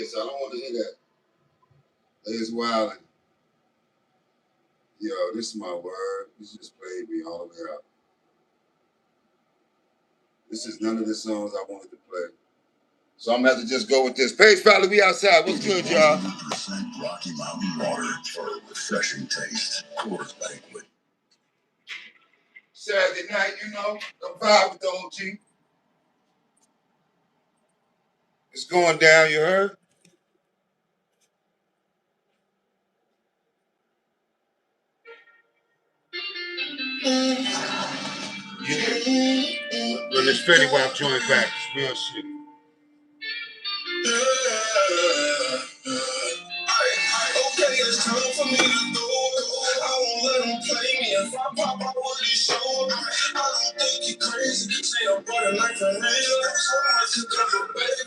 this. I don't want to hear that. It's wild. Yo, this is my word. This just played me all the way out. This is none of the songs I wanted to play. So I'm going to have to just go with this. Page-5-Lit, we outside. What's good, y'all? 100% Rocky Mountain water for a refreshing taste. Coors Banquet. Saturday night, you know, I'm vibe with the OG. It's going down, you heard? Yeah. Well, this Fetty Wap joint back. It's real shit. Okay, it's time for me to go. I won't let him play me. If I pop out what he showed, I don't think he crazy. Say I'm running like a real. So much to cover, baby.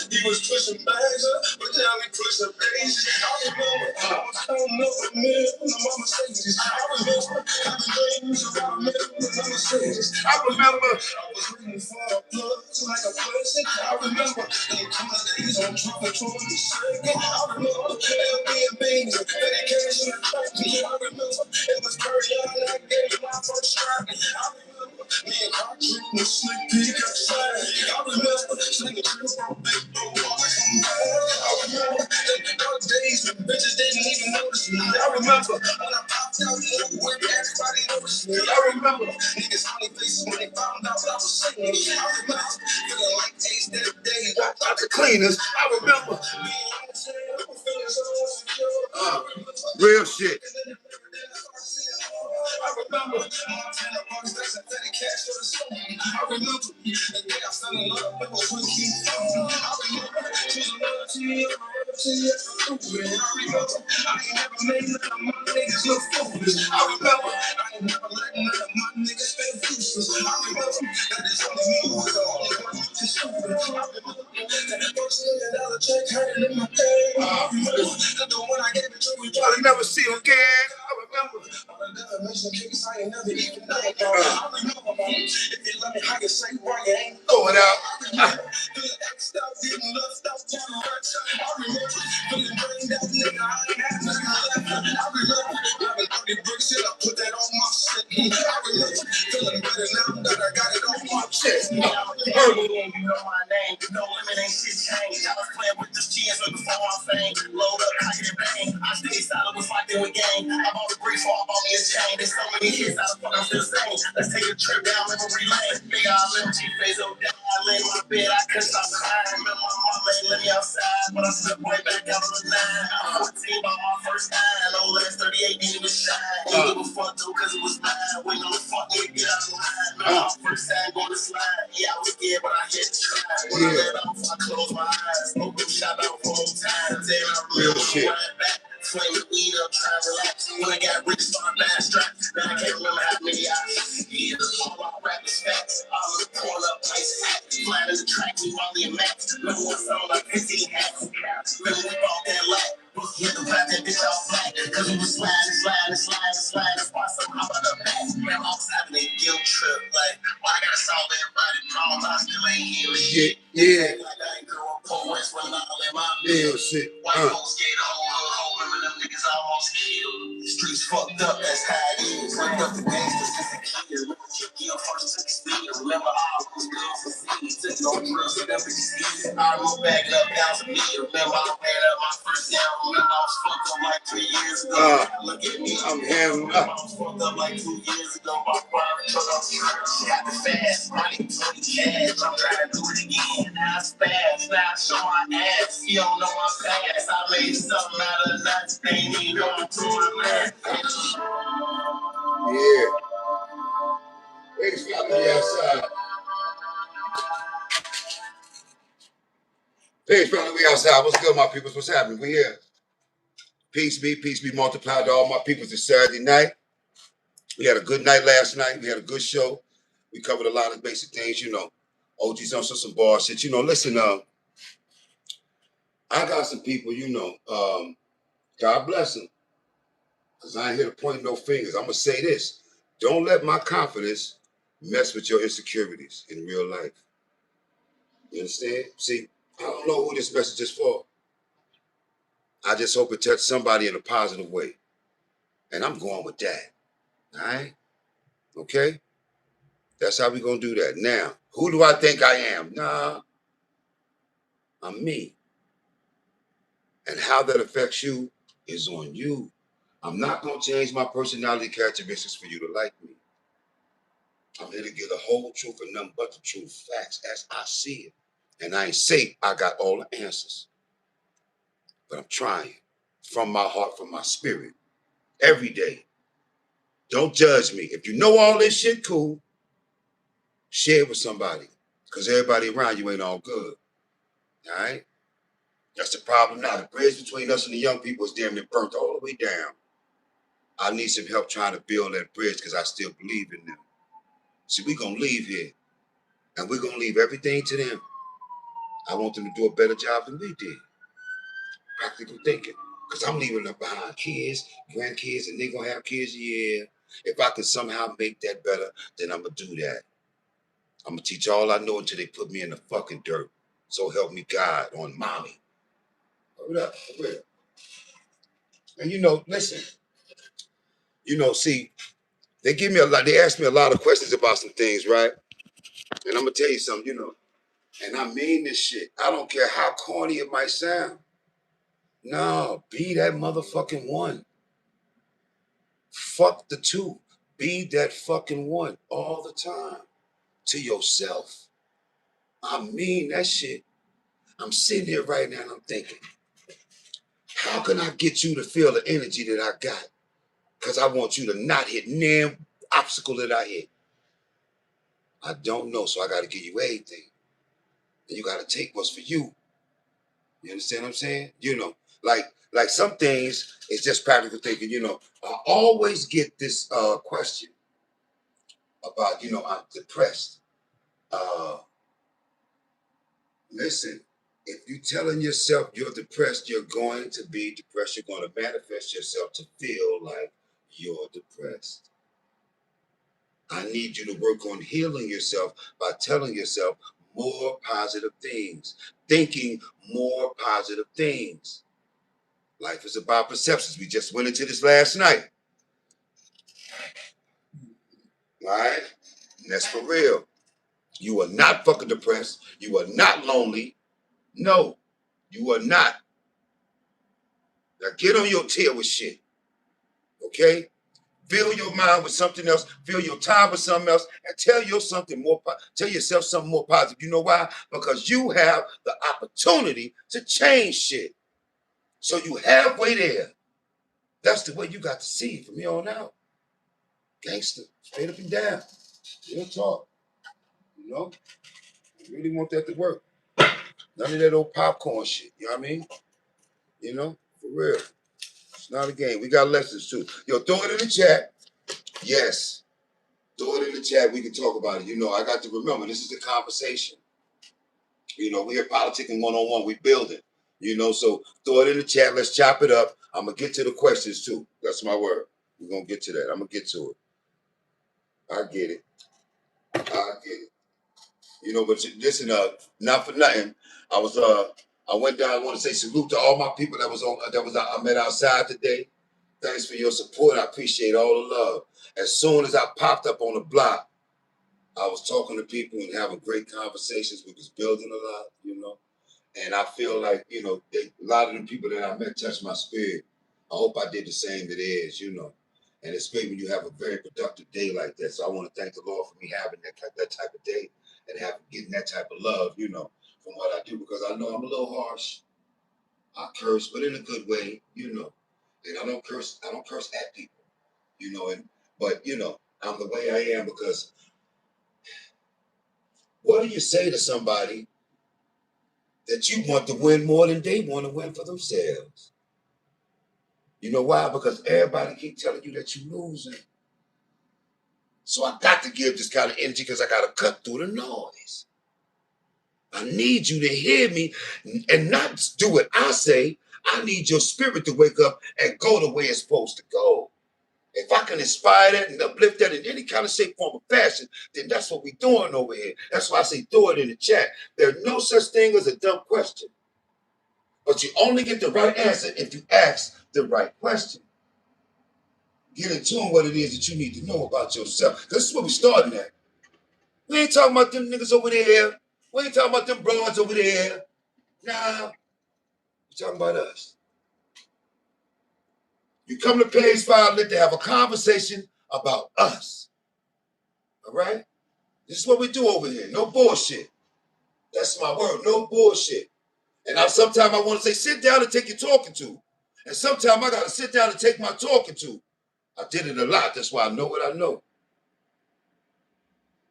He was pushing bags up, but now he pushing daisies. I remember I was coming up with me when my mama said this. I remember having dreams about me when my mama said this. I remember I was looking for a plug like a blessing. I remember them cold days on top of 22nd. I remember Airbnb, dedication and tracking. I remember it was very young and I gave my first try. I remember me and Cartridge and sneak peek outside. I remember slinging trips on big blue walls. I remember them dark days when bitches didn't even notice me. I remember when I popped out and when everybody noticed me. I remember niggas funny faces when they found out that I was singing. I remember feeling like Ace that day walked out the cleaners. I remember being on sale, feeling so insecure. Real shit. I remember Montana Bucks, that's a petty cash for the song. I remember the day I fell in love with was with Keith. I remember choosing loyalty and loyalty as a proven. I remember I ain't never made none of my niggas look foolish. I remember I ain't never let none of my niggas feel useless. I remember that it's only me who was the only one who can stupid. I remember that first $1 million check hurting in my head. I remember that the one I gave it to me probably never see again. I remember I never mentioned case I ain't never even know about. I remember if you let me how you say why you ain't going out. I remember feeling X'd out, getting left out to the rest. I remember feeling drained out, nigga, I ain't had nothing left. I remember having 30 bricks, shit, I put that on my shit. I remember feeling better now that I got it off my chest. You know my name, no limit, ain't shit changed. I was playing with this cheese before my fame. Load up, cock it and bang. I stayed solid, was like they were gang. I bought a brief, so I bought me a chain. There's so many hits, how the fuck I'm still saying. Let's take a trip down memory lane. Big eye little G-Face, oh down. I lay in my bed, I couldn't stop crying. Remember my mama ain't let me outside, but I slipped right back out of the line. I'm 14 by my first time. No less 38, and it was shine. Ain't give a fuck though, cause it was mine. Wait on the fuck nigga, get out of line. Remember my first time going to slide. Yeah, I was scared, but I had to try. When I let off, I closed my eyes. Open shot out for more time. Then I remember right back. Flame the weed up, try to relax. When I got rich, started buying straps. Then I can't remember how many I years. All our rap is facts. All of the pull up, place act. Flying in the track, we Wally and Max. Remember one song like 15 hats. Remember we bought that light. We had to wrap that bitch all black. Cause we was sliding. Spot somehow by the back. Man, I was having a guilt trip. Like, why I gotta solve everybody problems? I still ain't heal shit. Yeah. Like I ain't grew up poor, West running all in my bill. Shit. White folks gave the whole hood. Remember them niggas almost killed. Streets fucked up, that's how it is. Ripped up the gangsters since the kids. Remember Chicky first took the speed. Remember all was good for seeds. Took no drills, so them bitches easy. I remember backing up pounds of meat. Remember I ran up my first down. Remember I was fucked up like 3 years ago. Look at me, I'm him. I was fucked up like 2 years ago. My private truck, I'm she got the fast money, 20 cash. I'm trying to do it again. Now it's fast, now I show my ass. You don't know my past. I made something out of nothing. They ain't even know I'm doing that. Yeah. Page-5-Lit outside. Page-5-Lit outside. What's good, my peoples? What's happening? We here. Peace be multiplied to all my peoples this Saturday night. We had a good night last night. We had a good show. We covered a lot of basic things, you know. OG's on some bar shit. You know, listen, I got some people, you know, God bless them. Because I ain't here to point no fingers. I'm going to say this. Don't let my confidence mess with your insecurities in real life. You understand? See, I don't know who this message is for. I just hope it touched somebody in a positive way. And I'm going with that. All right? Okay? That's how we going to do that. Now, who do I think I am? Nah, I'm me. And how that affects you is on you. I'm not going to change my personality characteristics for you to like me. I'm here to give the whole truth and nothing but the truth, facts as I see it. And I ain't say I got all the answers, but I'm trying from my heart, from my spirit, every day. Don't judge me. If you know all this shit, cool. Share it with somebody, because everybody around you ain't all good. All right? That's the problem now. The bridge between us and the young people is damn near burnt all the way down. I need some help trying to build that bridge because I still believe in them. See, we're going to leave here, and we're going to leave everything to them. I want them to do a better job than we did. Practical thinking. Because I'm leaving them behind kids, grandkids, and they're going to have kids. Yeah. If I can somehow make that better, then I'm going to do that. I'm going to teach all I know until they put me in the fucking dirt. So help me God on mommy. Hold up. And listen, see, they give me a lot, they ask me a lot of questions about some things, right? And I'm going to tell you something, and I mean this shit. I don't care how corny it might sound. No, be that motherfucking one. Fuck the two. Be that fucking one all the time to yourself. I mean that shit. I'm sitting here right now and I'm thinking, how can I get you to feel the energy that I got? Because I want you to not hit no obstacle that I hit. I don't know, so I got to give you everything. And you got to take what's for you. You understand what I'm saying? Like some things, it's just practical thinking. I always get this question about, I'm depressed. Listen, if you're telling yourself you're depressed, you're going to be depressed. You're going to manifest yourself to feel like you're depressed. I need you to work on healing yourself by telling yourself more positive things, thinking more positive things. Life is about perceptions. We just went into this last night. All right? And that's for real. You are not fucking depressed. You are not lonely. No, you are not. Now get on your tail with shit. Okay? Fill your mind with something else. Fill your time with something else, and tell yourself something more positive. You know why? Because you have the opportunity to change shit. So you halfway there. That's the way you got to see it from here on out. Gangster, straight up and down. Real talk. You really want that to work. None of that old popcorn shit. You know what I mean? For real. It's not a game. We got lessons too. Yo, throw it in the chat. Yes. Throw it in the chat. We can talk about it. I got to remember, this is the conversation. We're here politicking one-on-one. We building. So throw it in the chat. Let's chop it up. I'm going to get to the questions too. That's my word. We're going to get to that. I'm going to get to it. I get it. But listen, not for nothing. I went down. I want to say salute to all my people I met outside today. Thanks for your support. I appreciate all the love. As soon as I popped up on the block, I was talking to people and having great conversations. We was building a lot, and I feel like, a lot of the people that I met touched my spirit. I hope I did the same to theirs. And it's great when you have a very productive day like that. So I want to thank the Lord for me having that type of day and getting that type of love, from what I do, because I know I'm a little harsh. I curse, but in a good way. And I don't curse at people, but I'm the way I am because what do you say to somebody that you want to win more than they want to win for themselves? You know why? Because everybody keep telling you that you're losing. So I got to give this kind of energy because I got to cut through the noise. I need you to hear me and not do what I say. I need your spirit to wake up and go the way it's supposed to go. If I can inspire that and uplift that in any kind of shape, form, or fashion, then that's what we're doing over here. That's why I say throw it in the chat. There's no such thing as a dumb question. But you only get the right answer if you ask the right question. Get in tune what it is that you need to know about yourself. This is where we're starting at. We ain't talking about them niggas over there. We ain't talking about them broads over there. Nah, we're talking about us. You come to Page-5-Lit to have a conversation about us. All right? This is what we do over here. No bullshit. That's my word. No bullshit. And sometimes I want to say, sit down and take your talking to. And sometimes I got to sit down and take my talking to. I did it a lot. That's why I know what I know.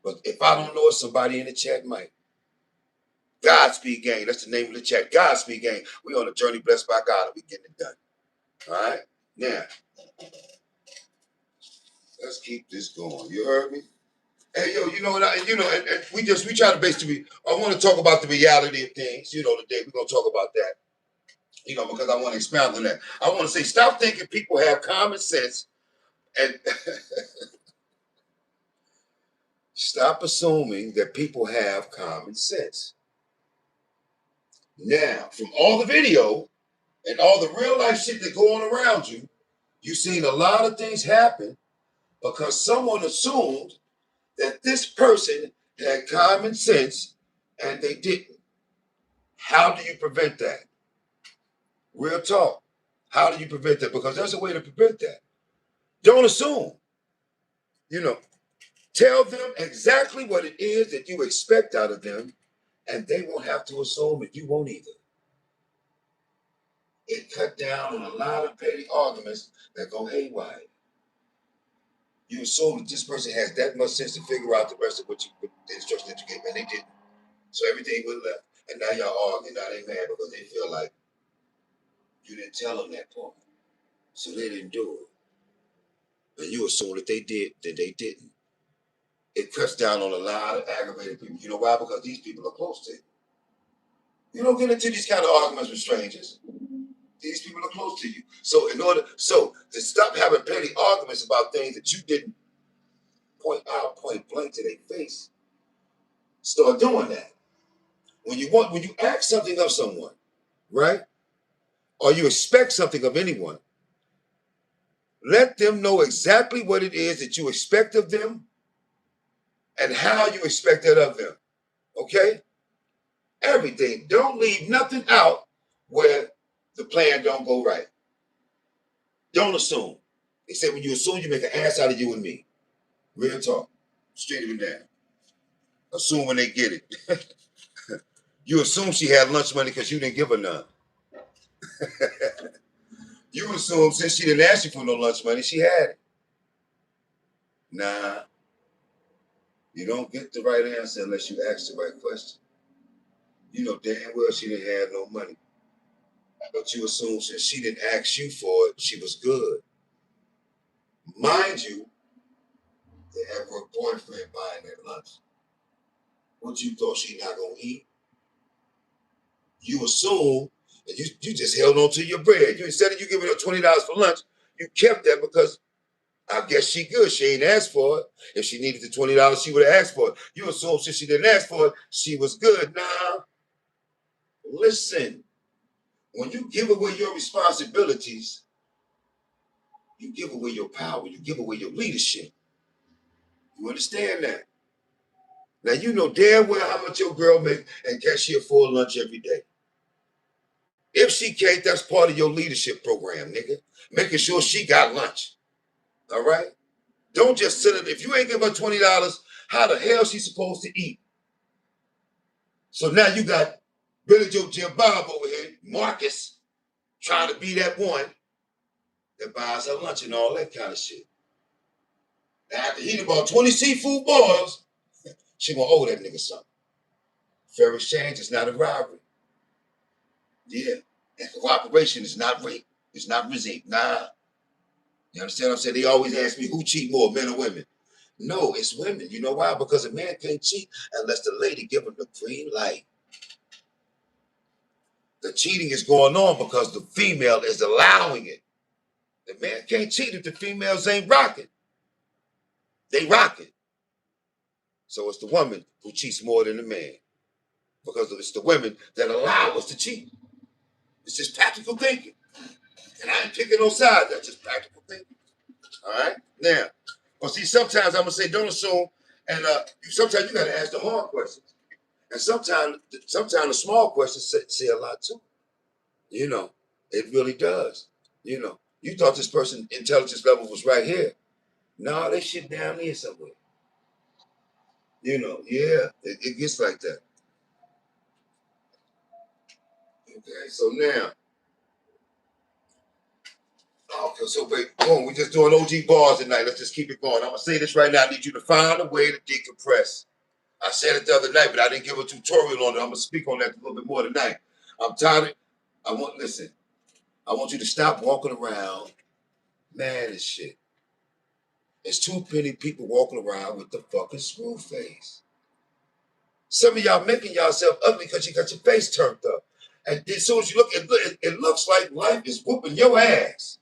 But if I don't know it, somebody in the chat might. Godspeed Gang. That's the name of the chat. Godspeed Gang. We on a journey blessed by God and we getting it done. All right? Now, let's keep this going. You heard me? Hey, yo, you know what? And we try to basically, I want to talk about the reality of things. Today we're going to talk about that. Because I want to expound on that. I want to say, stop thinking people have common sense and stop assuming that people have common sense. Now, from all the video and all the real life shit that go on around you, you've seen a lot of things happen because someone assumed that this person had common sense and they didn't. How do you prevent that? Real talk. How do you prevent that? Because there's a way to prevent that. Don't assume. Tell them exactly what it is that you expect out of them, and they won't have to assume, and you won't either. It cut down on a lot of petty arguments that go haywire. You assume that this person has that much sense to figure out the rest of the instructions that you gave, and they didn't. So everything went left. And now y'all arguing. Now they mad because they feel like you didn't tell them that part. So they didn't do it. And you assume that they did, that they didn't. It cuts down on a lot of aggravated people. You know why? Because these people are close to you. You don't get into these kind of arguments with strangers. These people are close to you. So to stop having petty arguments about things that you didn't point out point blank to their face, start doing that. When you ask something of someone, right? Or you expect something of anyone, let them know exactly what it is that you expect of them and how you expect that of them. Okay? Everything. Don't leave nothing out where the plan don't go right. Don't assume. They say when you assume, you make an ass out of you and me. Real talk. Straight even down. Assume when they get it. You assume she had lunch money because you didn't give her none. You assume since she didn't ask you for no lunch money, she had it. Nah. You don't get the right answer unless you ask the right question. You know damn well she didn't have no money. But you assume since she didn't ask you for it, she was good. Mind you, they have her boyfriend buying that lunch. What you thought she not gonna eat? You assume that you just held on to your bread. Instead of you giving her $20 for lunch, you kept that because I guess she good. She ain't asked for it. If she needed the $20, she would have asked for it. You assume since she didn't ask for it, she was good. Nah, listen. When you give away your responsibilities, you give away your power. You give away your leadership. You understand that? Now you know damn well how much your girl make and can she afford lunch every day. If she can't, that's part of your leadership program, nigga. Making sure she got lunch. All right? Don't just sit it. If you ain't give her $20, how the hell she supposed to eat? So now you got Billy Joe Jim Bob over here, Marcus, trying to be that one that buys her lunch and all that kind of shit. Now after he about 20 seafood boils, she gonna owe that nigga something. Fair exchange is not a robbery. Yeah. And cooperation is not rape. It's not resent. Nah. You understand what I'm saying? They always ask me who cheat more, men or women. No, it's women. You know why? Because a man can't cheat unless the lady give him the green light. The cheating is going on because the female is allowing it. The man can't cheat if the females ain't rocking. They rocking. So it's the woman who cheats more than the man. Because it's the women that allow us to cheat. It's just practical thinking. And I ain't picking no sides. That's just practical thinking. All right? Now, but see, sometimes I'm going to say don't assume. And sometimes you got to ask the hard questions. And sometimes the small questions say a lot too. You know, it really does. You know, you thought this person's intelligence level was right here. No, they shit down here somewhere. You know, yeah, it gets like that. Okay, so now, okay, so wait, boom, we're just doing OG bars tonight. Let's just keep it going. I'm gonna say this right now. I need you to find a way to decompress. I said it the other night, but I didn't give a tutorial on it. I'm gonna speak on that a little bit more tonight. I'm tired of, listen, I want you to stop walking around mad as shit. There's too many people walking around with the fucking screw face. Some of y'all making yourself ugly because you got your face turned up. And as soon as you look, it looks like life is whooping your ass.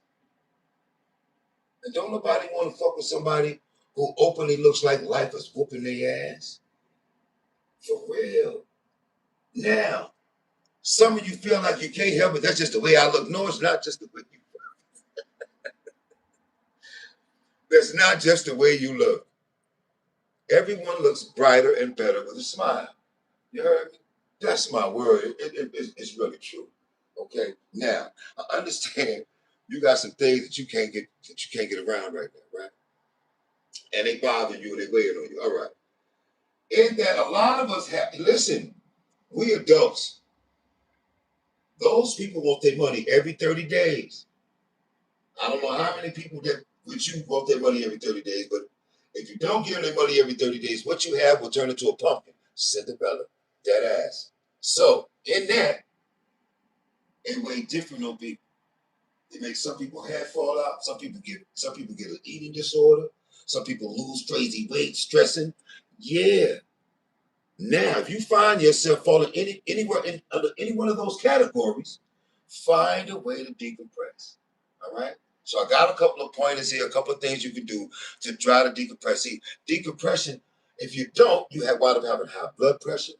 And don't nobody want to fuck with somebody who openly looks like life is whooping their ass. For real. Now, some of you feel like you can't help it. That's just the way I look. No, it's not just the way you look. That's not just the way you look. Everyone looks brighter and better with a smile. You heard me? That's my word. It's really true. Okay. Now, I understand you got some things that you can't get around right now, right? And they bother you and they weighing on you. All right. In that a lot of us have, listen, we adults, those people want their money every 30 days. I don't know how many people that with you want their money every 30 days, but if you don't give them their money every 30 days, what you have will turn into a pumpkin. Cinderella, dead ass. So in that, it way different on people. It makes some people hair fall out. Some people get an eating disorder. Some people lose crazy weight, stressing. Yeah. Now, if you find yourself falling anywhere under any one of those categories, find a way to decompress. All right. So I got a couple of pointers here, a couple of things you can do to try to decompress. See, decompression, if you don't, you wind up having high blood pressure.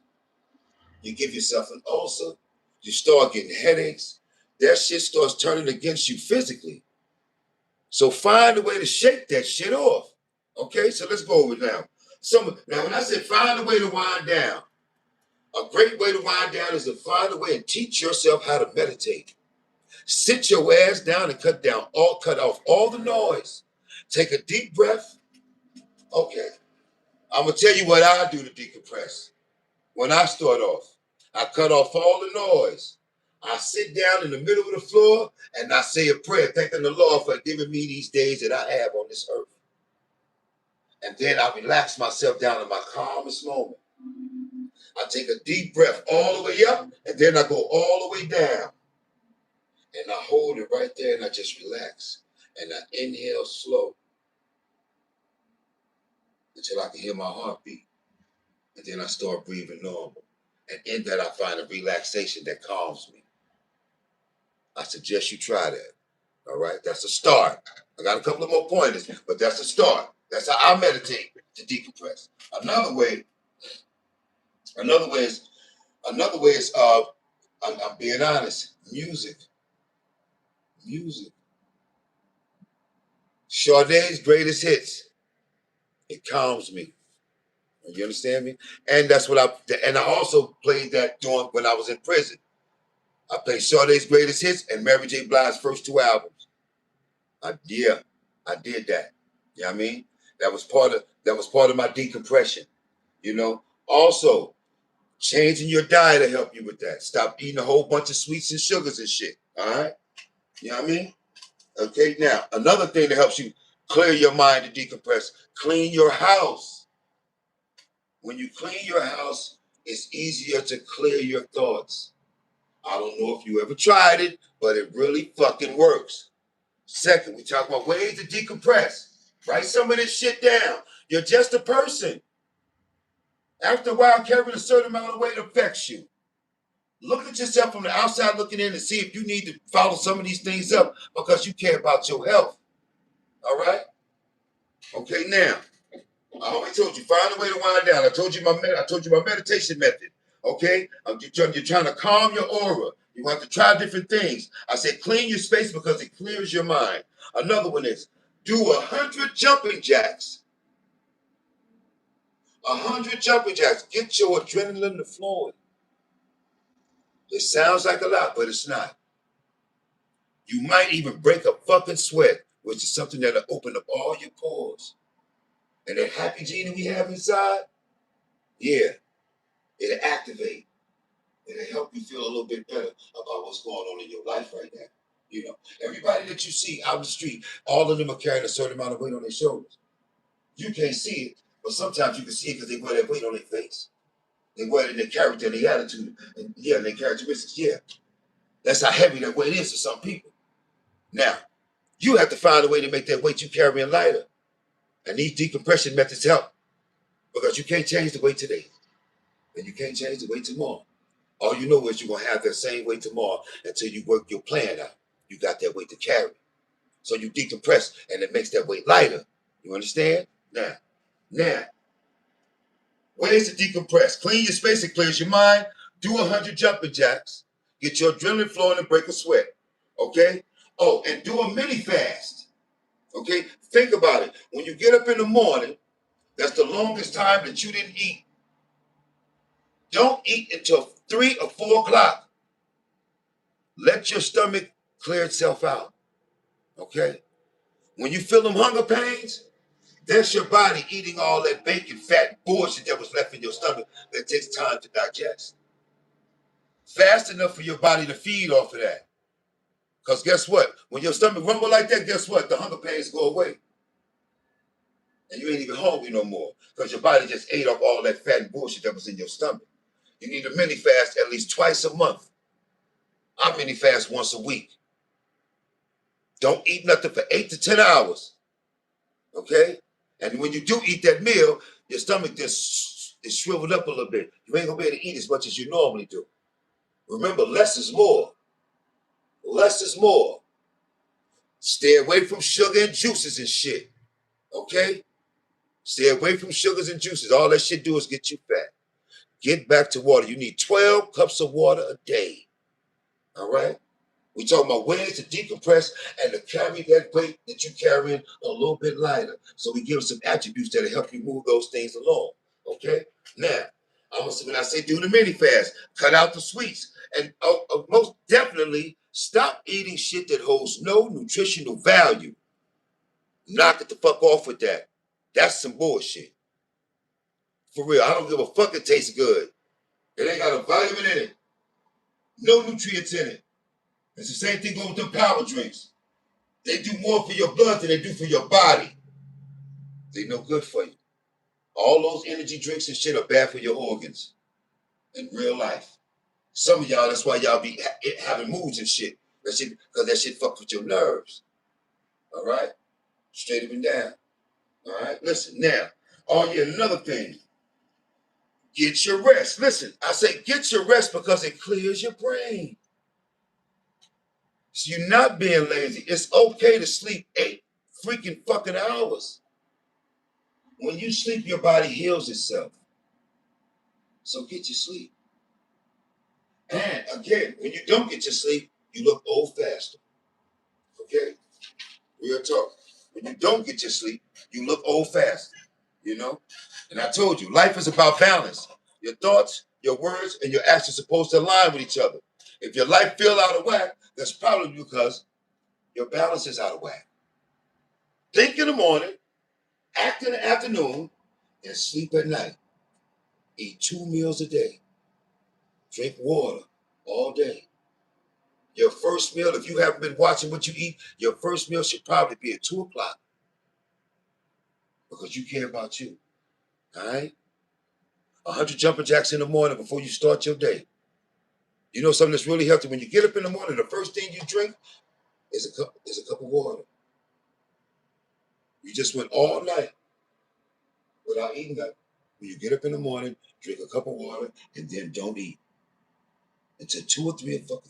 You give yourself an ulcer. You start getting headaches. That shit starts turning against you physically. So find a way to shake that shit off. Okay, so let's go over it now. Now, when I said find a way to wind down, a great way to wind down is to find a way and teach yourself how to meditate. Sit your ass down and cut off all the noise. Take a deep breath. Okay, I'm gonna tell you what I do to decompress. When I start off, I cut off all the noise. I sit down in the middle of the floor and I say a prayer, thanking the Lord for giving me these days that I have on this earth. And then I relax myself down in my calmest moment. I take a deep breath all the way up and then I go all the way down. And I hold it right there and I just relax. And I inhale slow until I can hear my heartbeat. And then I start breathing normal. And in that I find a relaxation that calms me. I suggest you try that. All right, that's a start. I got a couple of more pointers, but that's a start. That's how I meditate to decompress. Another way is I'm being honest. Music. Sade's greatest hits. It calms me. You understand me? And that's what I also played that during when I was in prison. I played Sade's greatest hits and Mary J. Blige's first two albums. I did that. You know what I mean? That was part of my decompression. You know, also changing your diet to help you with that. Stop eating a whole bunch of sweets and sugars and shit. All right, you know what I mean? Okay, now another thing that helps you clear your mind to decompress: clean your house. When you clean your house, it's easier to clear your thoughts. I don't know if you ever tried it, but it really fucking works. Second, we talk about ways to decompress. Write some of this shit down. You're just a person. After a while, carrying a certain amount of weight affects you. Look at yourself from the outside looking in and see if you need to follow some of these things up because you care about your health. All right? Okay, now, I always told you, find a way to wind down. I told you my meditation method. Okay? You're trying to calm your aura. You have to try different things. I said clean your space because it clears your mind. Another one is do 100 jumping jacks. 100 jumping jacks. Get your adrenaline to flowing. It sounds like a lot, but it's not. You might even break a fucking sweat, which is something that'll open up all your pores. And that happy gene that we have inside, yeah, it'll activate. It'll help you feel a little bit better about what's going on in your life right now. You know, everybody that you see out in the street, all of them are carrying a certain amount of weight on their shoulders. You can't see it, but sometimes you can see it because they wear that weight on their face. They wear it in their character and their attitude, and yeah, and their characteristics. Yeah, that's how heavy that weight is to some people. Now, you have to find a way to make that weight you carrying lighter. And these decompression methods help because you can't change the weight today and you can't change the weight tomorrow. All you know is you're going to have that same weight tomorrow until you work your plan out. You got that weight to carry. So you decompress and it makes that weight lighter. You understand? Now, ways to decompress. Clean your space and clears your mind. Do 100 jumping jacks. Get your adrenaline flowing and break a sweat. Okay? Oh, and do a mini fast. Okay? Think about it. When you get up in the morning, that's the longest time that you didn't eat. Don't eat until 3 or 4 o'clock. Let your stomach clear itself out. Okay? When you feel them hunger pains, that's your body eating all that bacon, fat bullshit that was left in your stomach that takes time to digest. Fast enough for your body to feed off of that. Because guess what? When your stomach rumble like that, guess what? The hunger pains go away. And you ain't even hungry no more because your body just ate up all that fat and bullshit that was in your stomach. You need a mini fast at least twice a month. I mini fast once a week. Don't eat nothing for 8 to 10 hours. Okay? And when you do eat that meal, your stomach just is shriveled up a little bit. You ain't gonna be able to eat as much as you normally do. Remember, less is more. Less is more. Stay away from sugar and juices and shit. Okay? Stay away from sugars and juices. All that shit do is get you fat. Get back to water. You need 12 cups of water a day. All right? We talking about ways to decompress and to carry that weight that you're carrying a little bit lighter. So we give some attributes that'll help you move those things along. Okay? Now, when I say do the mini fast, cut out the sweets. And most definitely stop eating shit that holds no nutritional value. Knock it the fuck off with that. That's some bullshit. For real, I don't give a fuck it tastes good. It ain't got a vitamin in it. No nutrients in it. It's the same thing going with them power drinks. They do more for your blood than they do for your body. They no good for you. All those energy drinks and shit are bad for your organs in real life. Some of y'all, that's why y'all be having moods and shit. That shit, because that shit fucks with your nerves. All right? Straight up and down. All right? Listen, now, oh yeah, another thing. Get your rest. Listen, I say get your rest because it clears your brain. So you're not being lazy. It's okay to sleep 8 freaking fucking hours. When you sleep, your body heals itself. So get your sleep. And again, when you don't get your sleep, you look old faster. Okay? Real talk. When you don't get your sleep, you look old faster. You know? And I told you, life is about balance. Your thoughts, your words, and your actions are supposed to align with each other. If your life feels out of whack, that's probably because your balance is out of whack. Think in the morning, act in the afternoon, and sleep at night. Eat 2 meals a day. Drink water all day. Your first meal, if you haven't been watching what you eat, your first meal should probably be at 2 o'clock because you care about you. All right? 100 jumping jacks in the morning before you start your day. You know something that's really healthy? When you get up in the morning, the first thing you drink is a cup of water. You just went all night without eating nothing. When you get up in the morning, drink a cup of water, and then don't eat until 2 or 3 o'clock.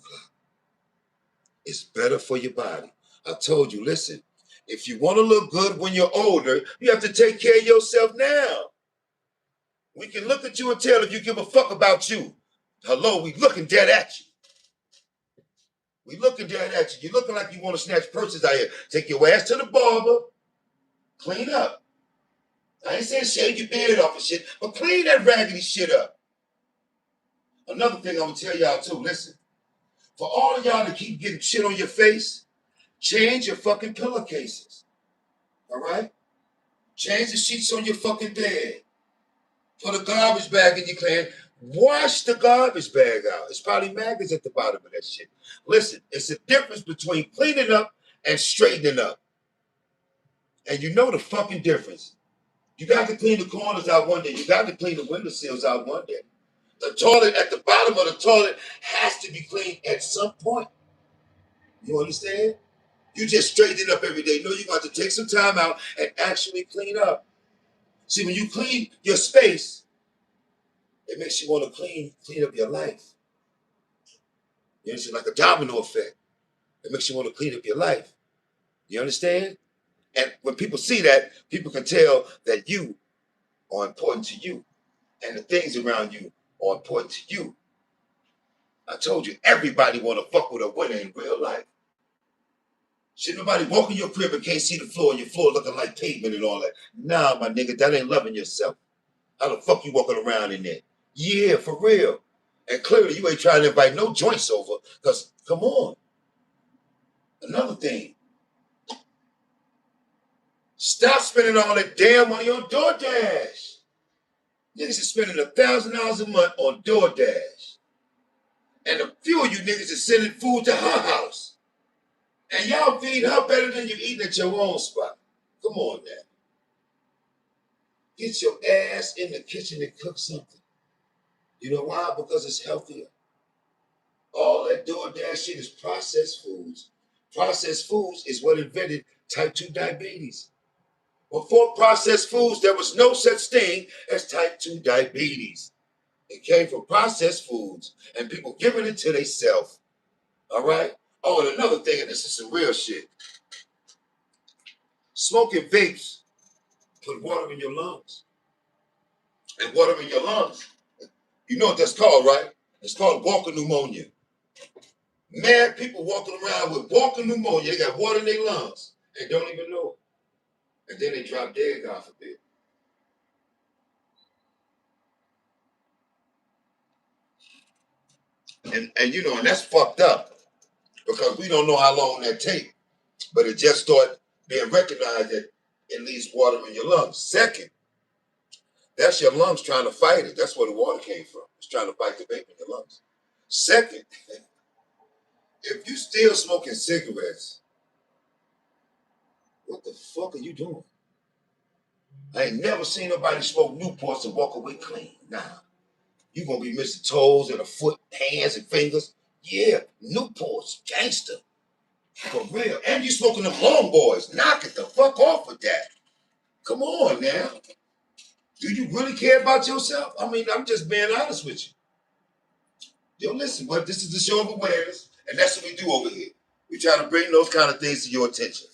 It's better for your body. I told you, listen, if you want to look good when you're older, you have to take care of yourself now. We can look at you and tell if you give a fuck about you. Hello, we looking dead at you. We looking down at you. You're looking like you want to snatch purses out here. Take your ass to the barber. Clean up. I ain't saying shave your beard off and shit, but clean that raggedy shit up. Another thing I'm going to tell y'all too, listen. For all of y'all to keep getting shit on your face, change your fucking pillowcases. All right? Change the sheets on your fucking bed. Put a garbage bag in your can. Wash the garbage bag out. It's probably maggots at the bottom of that shit. Listen, it's a difference between cleaning up and straightening up. And you know the fucking difference. You got to clean the corners out one day. You got to clean the windowsills out one day. The toilet at the bottom of the toilet has to be cleaned at some point. You understand? You just straighten it up every day. No, you got to take some time out and actually clean up. See, when you clean your space, it makes you want to clean up your life. You understand? Like a domino effect. It makes you want to clean up your life. You understand? And when people see that, people can tell that you are important to you. And the things around you are important to you. I told you, everybody want to fuck with a winner in real life. Should nobody walk in your crib and can't see the floor and your floor looking like pavement and all that? Nah, my nigga, that ain't loving yourself. How the fuck you walking around in there? Yeah, for real. And clearly you ain't trying to invite no joints over, because, come on. Another thing. Stop spending all that damn money on DoorDash. Niggas is spending $1,000 a month on DoorDash. And a few of you niggas is sending food to her house. And y'all feed her better than you eating at your own spot. Come on now. Get your ass in the kitchen and cook something. You know why? Because it's healthier. All that DoorDash shit is processed foods. Processed foods is what invented type 2 diabetes. Before processed foods, there was no such thing as type 2 diabetes. It came from processed foods and people giving it to themselves. All right? Oh, and another thing, and this is some real shit. Smoking vapes put water in your lungs. And water in your lungs, you know what that's called, right? It's called walking pneumonia. Mad people walking around with walking pneumonia. They got water in their lungs and don't even know it. And then they drop dead, God forbid. And you know, and that's fucked up because we don't know how long that take, but it just started being recognized that it leaves water in your lungs. Second, that's your lungs trying to fight it. That's where the water came from. It's trying to fight the vape in your lungs. Second, if you still smoking cigarettes, what the fuck are you doing? I ain't never seen nobody smoke Newports and walk away clean. Nah. You gonna be missing toes and a foot, hands and fingers. Yeah, Newports, gangster. For real. And you smoking them long boys. Knock it the fuck off with that. Come on now. Do you really care about yourself? I mean, I'm just being honest with you. Yo, listen, but this is the show of awareness, and that's what we do over here. We try to bring those kind of things to your attention.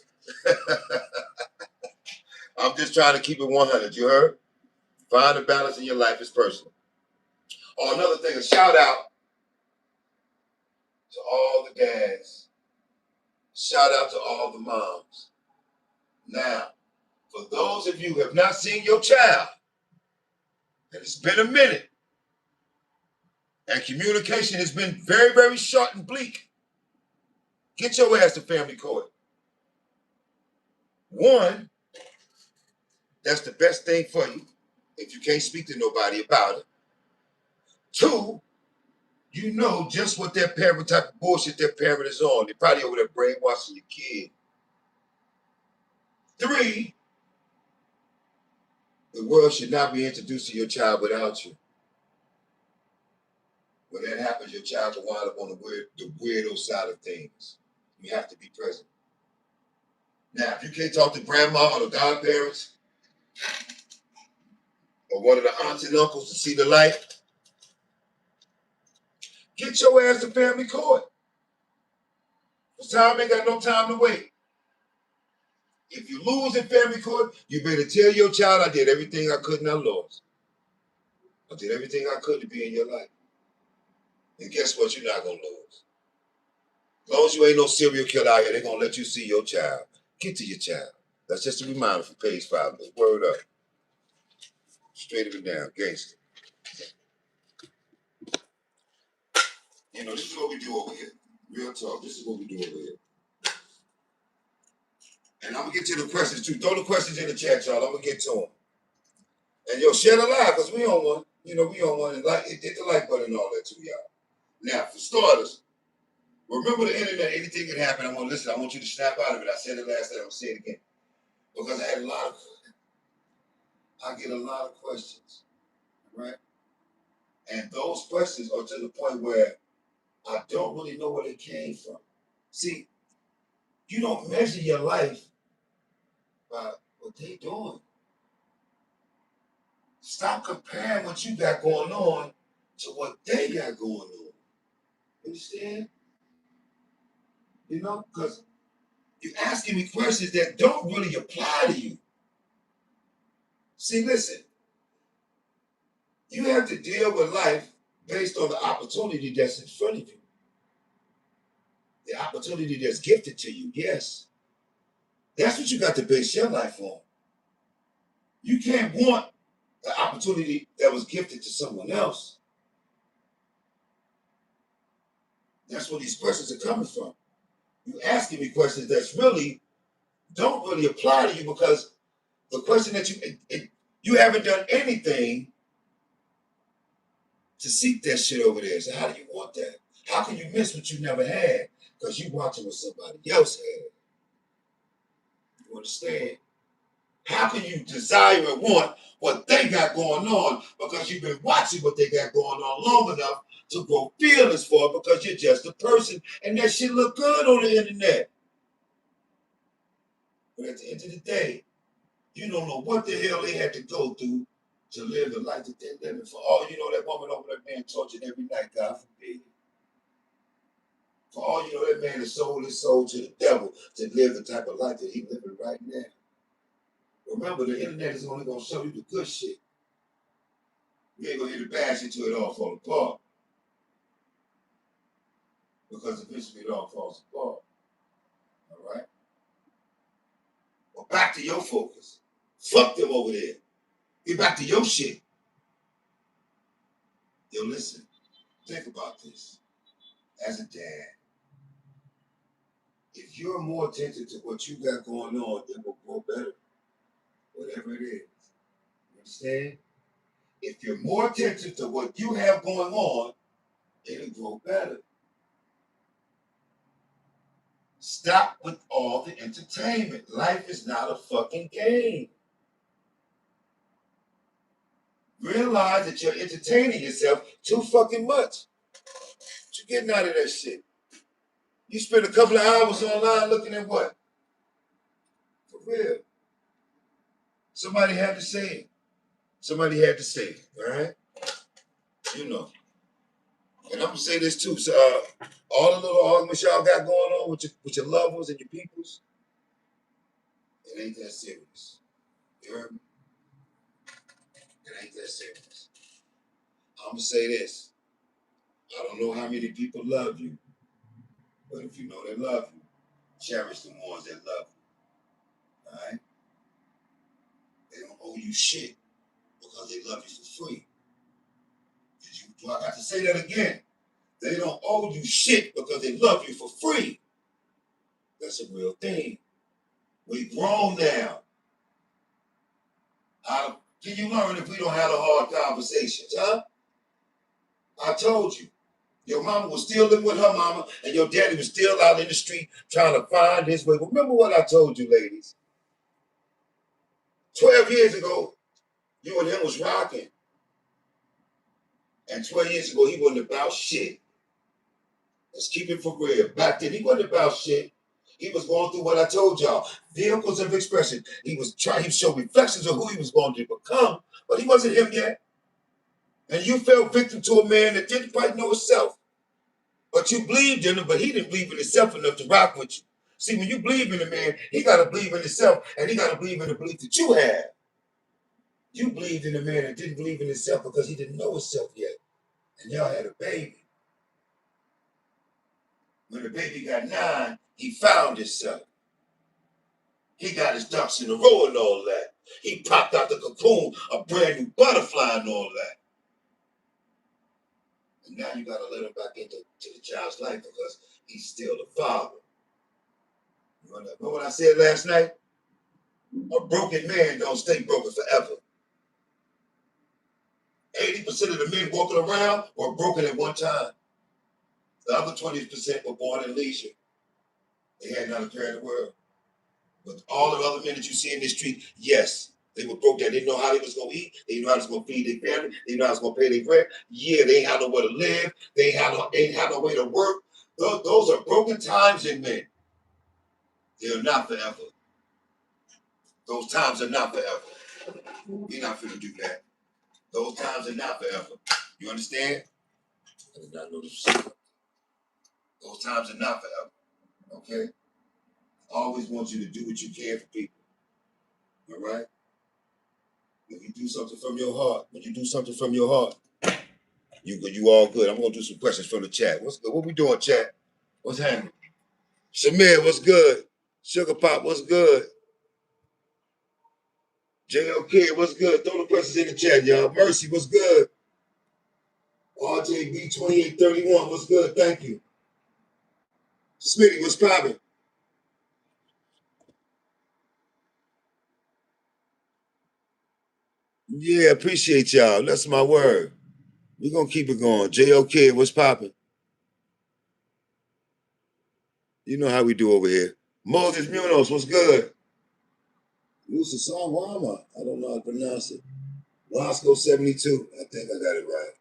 I'm just trying to keep it 100. You heard? Find a balance in your life is personal. Oh, another thing, a shout out to all the dads. Shout out to all the moms. Now, for those of you who have not seen your child, and it's been a minute, and communication has been very, very short and bleak, get your ass to family court. One, that's the best thing for you if you can't speak to nobody about it. Two, you know just what their parent, type of bullshit their parent is on. They're probably over there brainwashing your kid. Three, the world should not be introduced to your child without you. When that happens, your child will wind up on the weirdo side of things. You have to be present. Now, if you can't talk to grandma or the godparents, or one of the aunts and uncles to see the light, get your ass to family court. This time ain't got no time to wait. If you lose in family court, you better tell your child, I did everything I could and I lost. I did everything I could to be in your life. And guess what? You're not going to lose. As long as you ain't no serial killer out here, they're gonna let you see your child. Get to your child. That's just a reminder from Page-5-Lit. Word up. Straight up and down. Gangster. You know, this is what we do over here. Real talk. This is what we do over here. And I'm gonna get to the questions too. Throw the questions in the chat, y'all. I'm gonna get to them. And yo, share the live, because we on one. You know, we on one. And like, hit the like button and all that too, y'all. Now, for starters, remember the internet, anything can happen. I want you to snap out of it. I said it last time, I'm gonna say it again. Because I get a lot of questions, right? And those questions are to the point where I don't really know where they came from. See, you don't measure your life by what they doing. Stop comparing what you got going on to what they got going on. Understand? You know, because you're asking me questions that don't really apply to you. See, listen, you have to deal with life based on the opportunity that's in front of you. The opportunity that's gifted to you, yes. That's what you got to base your life on. You can't want the opportunity that was gifted to someone else. That's where these questions are coming from. You asking me questions that's really don't really apply to you, because the question that you haven't done anything to seek that shit over there. So how do you want that? How can you miss what you never had because you watching what somebody else had? You understand? How can you desire and want what they got going on because you've been watching what they got going on long enough to grow feelings for it, because you're just a person and that shit look good on the internet. But at the end of the day, you don't know what the hell they had to go through to live the life that they're living. For all you know, that woman over there being tortured every night, God forbid. For all you know, that man has sold his soul to the devil to live the type of life that he's living right now. Remember, the internet is only going to show you the good shit. You ain't going to hear the bad shit till it all fall apart. Because eventually it all falls apart. All right? Well, back to your focus. Fuck them over there. Get back to your shit. Yo, listen. Think about this. As a dad, if you're more attentive to what you got going on, it will grow better. Whatever it is. You understand? If you're more attentive to what you have going on, it'll grow better. Stop with all the entertainment. Life is not a fucking game. Realize that you're entertaining yourself too fucking much. What you getting out of that shit? You spend a couple of hours online looking at what? For real. Somebody had to say it. Somebody had to say it, all right? You know. And I'm gonna say this too. So, all the little arguments y'all got going on with your loved ones and your peoples, it ain't that serious. You heard me? It ain't that serious. I'm gonna say this. I don't know how many people love you, but if you know they love you, cherish the ones that love you. All right? They don't owe you shit because they love you for free. I got to say that again. They don't owe you shit because they love you for free. That's a real thing. We grown now. How can you learn if we don't have the hard conversations, huh? I told you. Your mama was still living with her mama, and your daddy was still out in the street trying to find his way. Remember what I told you, ladies? 12 years ago, you and him was rocking. And 12 years ago, he wasn't about shit. Let's keep it for real. Back then, he wasn't about shit. He was going through what I told y'all, vehicles of expression. He showed reflections of who he was going to become, but he wasn't him yet. And you fell victim to a man that didn't quite know himself. But you believed in him, but he didn't believe in himself enough to rock with you. See, when you believe in a man, he got to believe in himself, and he got to believe in the belief that you have. You believed in a man that didn't believe in himself because he didn't know himself yet. And y'all had a baby. When the baby got 9, he found himself. He got his ducks in a row and all that. He popped out the cocoon, a brand new butterfly and all that. And now you gotta let him back into the child's life because he's still the father. You know what I said last night? A broken man don't stay broken forever. 80% of the men walking around were broken at one time. The other 20% were born in leisure. They had not a care in the world. But all the other men that you see in the street, yes, they were broke. They didn't know how they was gonna eat. They didn't know how they was gonna feed their family. They didn't know how they was gonna pay their rent. Yeah, they ain't had nowhere to live. They ain't had no way to work. Those are broken times in men. They're not forever. Those times are not forever. You're not finna do that. Those times are not forever. You understand? I did not know this. Those times are not forever. Okay? I always want you to do what you can for people. All right? When you do something from your heart, you all good. I'm gonna do some questions from the chat. What's good? What we doing, chat? What's happening? Shamir, what's good? Sugar Pop, what's good? JLK, what's good? Throw the questions in the chat, y'all. Mercy, what's good? RJB2831, what's good? Thank you. Smitty, what's popping? Yeah, appreciate y'all. That's my word. We're gonna keep it going. JLK, what's popping? You know how we do over here. Moses Munoz, what's good? Musa Sawama. I don't know how to pronounce it. Roscoe 72. I think I got it right.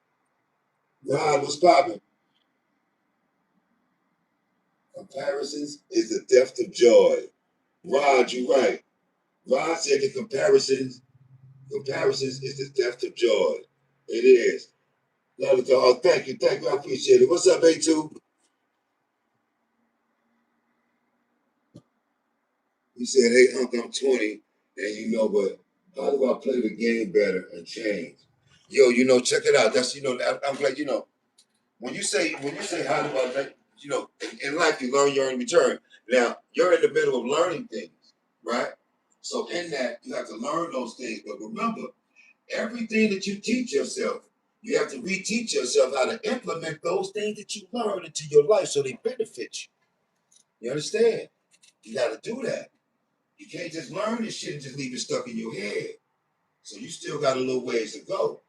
Rod, what's popping? Comparisons is the death of joy. Rod, you right. Rod said the comparisons is the death of joy. It is. Oh, thank you, I appreciate it. What's up, A2? He said, hey, Unc, I'm 20, and but how do I play the game better and change? Yo, check it out. That's, I'm glad, when you say how do I make, in life you learn, you earn, return. Now, you're in the middle of learning things, right? So in that, you have to learn those things. But remember, everything that you teach yourself, you have to reteach yourself how to implement those things that you learn into your life so they benefit you. You understand? You got to do that. You can't just learn this shit and just leave it stuck in your head. So you still got a little ways to go.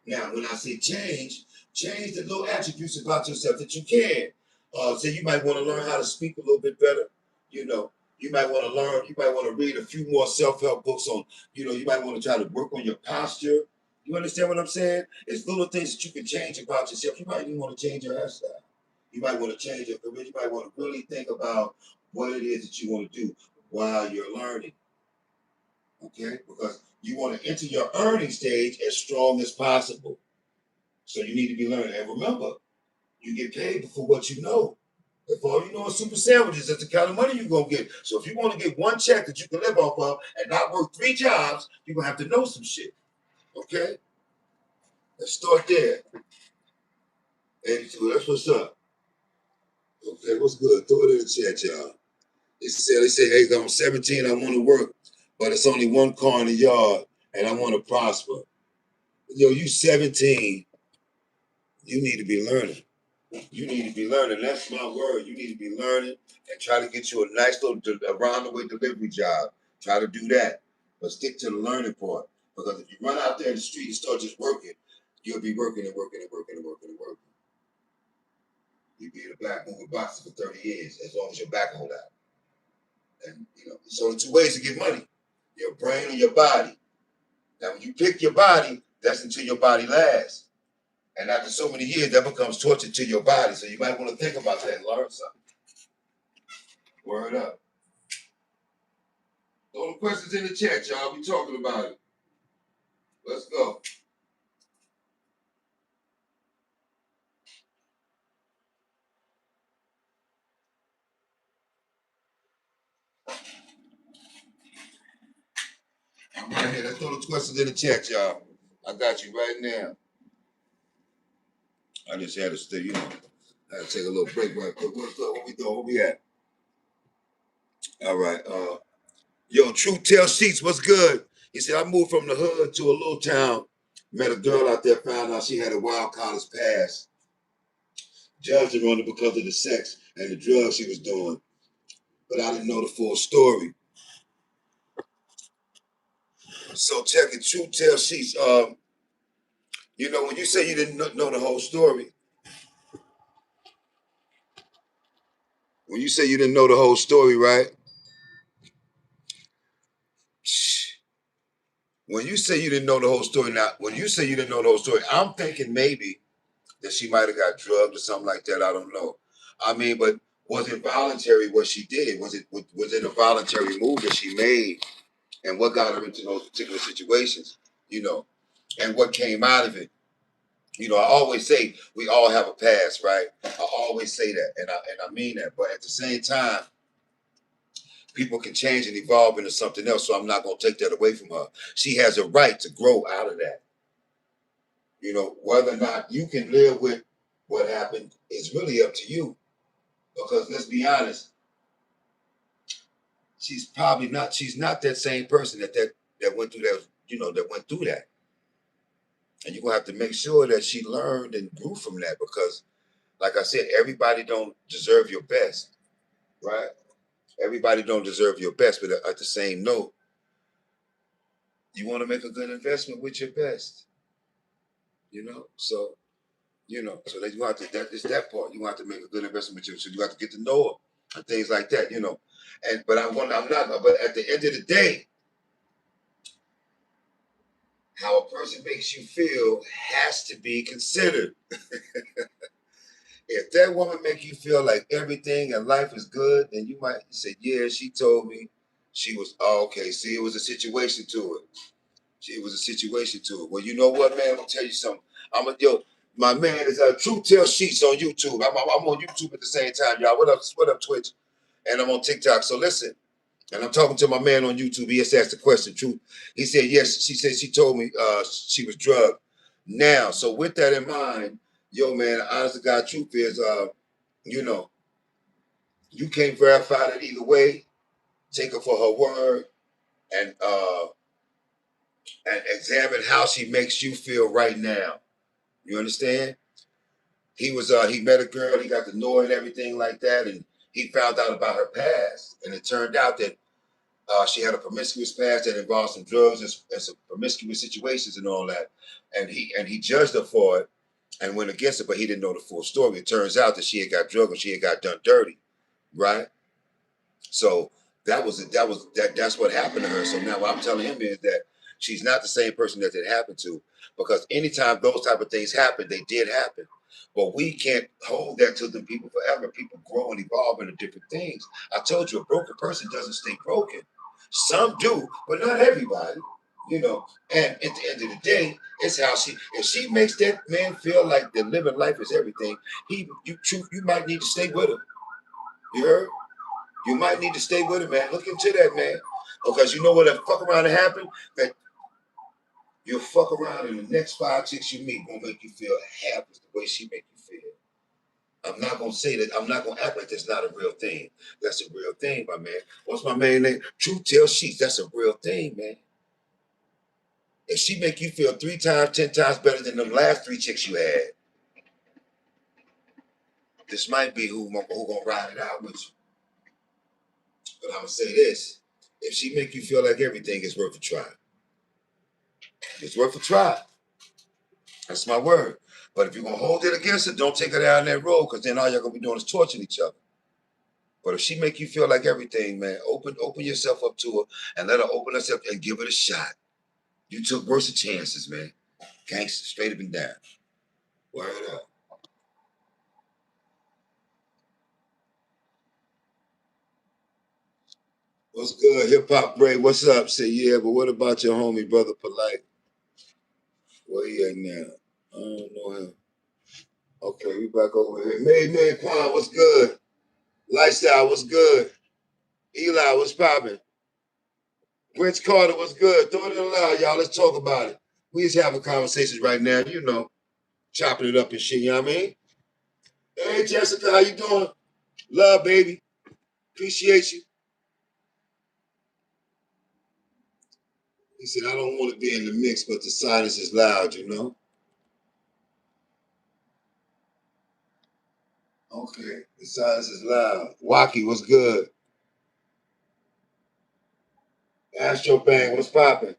Now, when I say change the little attributes about yourself that you can. So you might want to learn how to speak a little bit better. You know, you might want to learn, you might want to read a few more self-help books on, you might want to try to work on your posture. You understand what I'm saying? It's little things that you can change about yourself. You might even want to change your hairstyle. You might want to change your career. You might want to really think about what it is that you want to do while you're learning. Okay? Because you want to enter your earning stage as strong as possible. So you need to be learning. And remember, you get paid for what you know. If all you know is super sandwiches, that's the kind of money you're going to get. So if you want to get one check that you can live off of and not work 3 jobs, you're going to have to know some shit. Okay? Let's start there. 82, that's what's up. Okay, what's good? Throw it in the chat, y'all. They say, hey, I'm 17, I want to work, but it's only one car in the yard, and I want to prosper. Yo, you 17, you need to be learning. You need to be learning. That's my word. You need to be learning and try to get you a nice little around the way delivery job. Try to do that. But stick to the learning part. Because if you run out there in the street and start just working, you'll be working and working and working and working and working. You'll be in a back moving boxes for 30 years as long as your back hold out. And there's only 2 ways to get money. Your brain and your body. Now when you pick your body, that's until your body lasts. And after so many years, that becomes torture to your body. So you might want to think about that and learn something. Word up. Throw the questions in the chat, y'all. We talking about it. Let's go. I'm right here. Let's throw the questions in the chat, y'all. I got you right now. I just had to stay, I gotta take a little break right quick. What we doing? Where we at? All right. Yo, Truth Tell Sheets, what's good? He said, I moved from the hood to a little town. Met a girl out there, found out she had a wild college past. Judged her on it because of the sex and the drugs she was doing. But I didn't know the full story. So check it, Truth Tell Sheets. You know, when you say you didn't know the whole story, when you say you didn't know the whole story, right? When you say you didn't know the whole story, now, when you say you didn't know the whole story, I'm thinking maybe that she might have got drugged or something like that. I don't know. I mean, but was it voluntary what she did? Was it a voluntary move that she made? And what got her into those particular situations? You know, and what came out of it? You know, I always say we all have a past, right? I always say that, and I mean that. But at the same time, people can change and evolve into something else. So I'm not going to take that away from her. She has a right to grow out of that. You know, whether or not you can live with what happened is really up to you. Because let's be honest, she's not that same person that went through that, you know, that went through that. And you're gonna have to make sure that she learned and grew from that because, like I said, everybody don't deserve your best, right? Everybody don't deserve your best, but at the same note, you want to make a good investment with your best, you know. So so that you have to that is that part. You have to make a good investment with you. So you have to get to know her and things like that, you know. And but I'm not. But at the end of the day, how a person makes you feel has to be considered. If that woman make you feel like everything in life is good, then you might say, "Yeah, she told me she was okay." See, it was a situation to it. It was a situation to it. Well, you know what, man? I'm gonna tell you something. My man is Truth Tell Sheets on YouTube. I'm on YouTube at the same time, y'all. What up? What up, Twitch? And I'm on TikTok. So listen. And I'm talking to my man on YouTube. He just asked the question, Truth. He said, yes, she said she told me she was drugged. Now, so with that in mind, yo, man, honest to God, truth is, you know, you can't verify that either way. Take her for her word and examine how she makes you feel right now. You understand? He met a girl, he got to know her and everything like that, and he found out about her past. And it turned out that she had a promiscuous past that involved some drugs and some promiscuous situations and all that. And he judged her for it and went against it, but he didn't know the full story. It turns out that she had got drugged and she had got done dirty, right? So that's what happened to her. So now what I'm telling him is that she's not the same person that it happened to, because anytime those type of things happen, they did happen. But we can't hold that to the people forever. People grow and evolve into different things. I told you, a broken person doesn't stay broken. Some do, but not everybody. You know, and at the end of the day, it's how if she makes that man feel like the living life is everything, you might need to stay with him. You heard? You might need to stay with him, man. Look into that, man. Because you know what'll fuck around and happen? That you'll fuck around and the next 5 chicks you meet won't make you feel half as the way she make you feel. I'm not gonna say that. I'm not gonna act like that's not a real thing. That's a real thing, my man. What's my man name? Truth Tell Sheets. That's a real thing, man. If she make you feel 3 times, 10 times better than the last 3 chicks you had, this might be who gonna ride it out with you. But I'm gonna say this: if she make you feel like everything is worth a try, it's worth a try. That's my word. But if you're gonna hold it against her, don't take her down that road, because then all y'all gonna be doing is torturing each other. But if she make you feel like everything, man, open yourself up to her and let her open herself and give it a shot. You took worse of chances, man. Gangster, straight up and down. Word up. What's good, Hip Hop Bray? What's up? Say yeah, but what about your homie, brother Polite? Where he at now? I don't know him. Okay, we back over here. Man, Quan, what's good? Lifestyle, what's good? Eli, what's popping? Rich Carter, what's good? Throw it in loud, y'all. Let's talk about it. We just having conversations right now, chopping it up and shit, you know what I mean? Hey, Jessica, how you doing? Love, baby. Appreciate you. He said, I don't want to be in the mix, but the silence is loud, you know? Okay, the silence is loud. Wacky, what's good? Astro Bang, what's popping?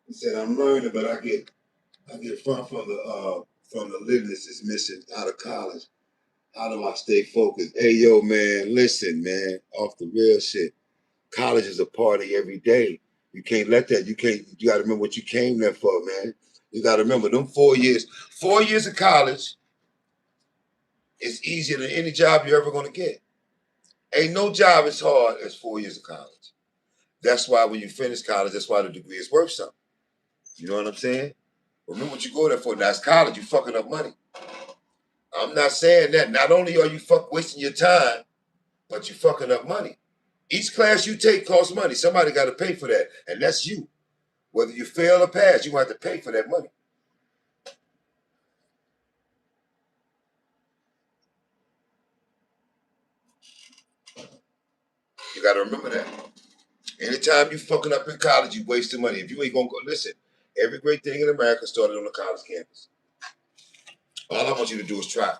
He said, I'm learning, but I get from the litness is missing out of college. How do I stay focused? Hey yo, man, listen, man, off the real shit. College is a party every day. You can't let that, you gotta remember what you came there for, man. You gotta remember them 4 years. 4 years of college is easier than any job you're ever gonna get. Ain't no job as hard as 4 years of college. That's why when you finish college, that's why the degree is worth something. You know what I'm saying? Remember what you go there for. Now it's college, you fucking up money. I'm not saying that. Not only are you wasting your time, but you fucking up money. Each class you take costs money. Somebody got to pay for that, and that's you. Whether you fail or pass, you have to pay for that money. You got to remember that. Anytime you fucking up in college, you wasting money. If you ain't gonna go, listen. Every great thing in America started on the college campus. All I want you to do is try.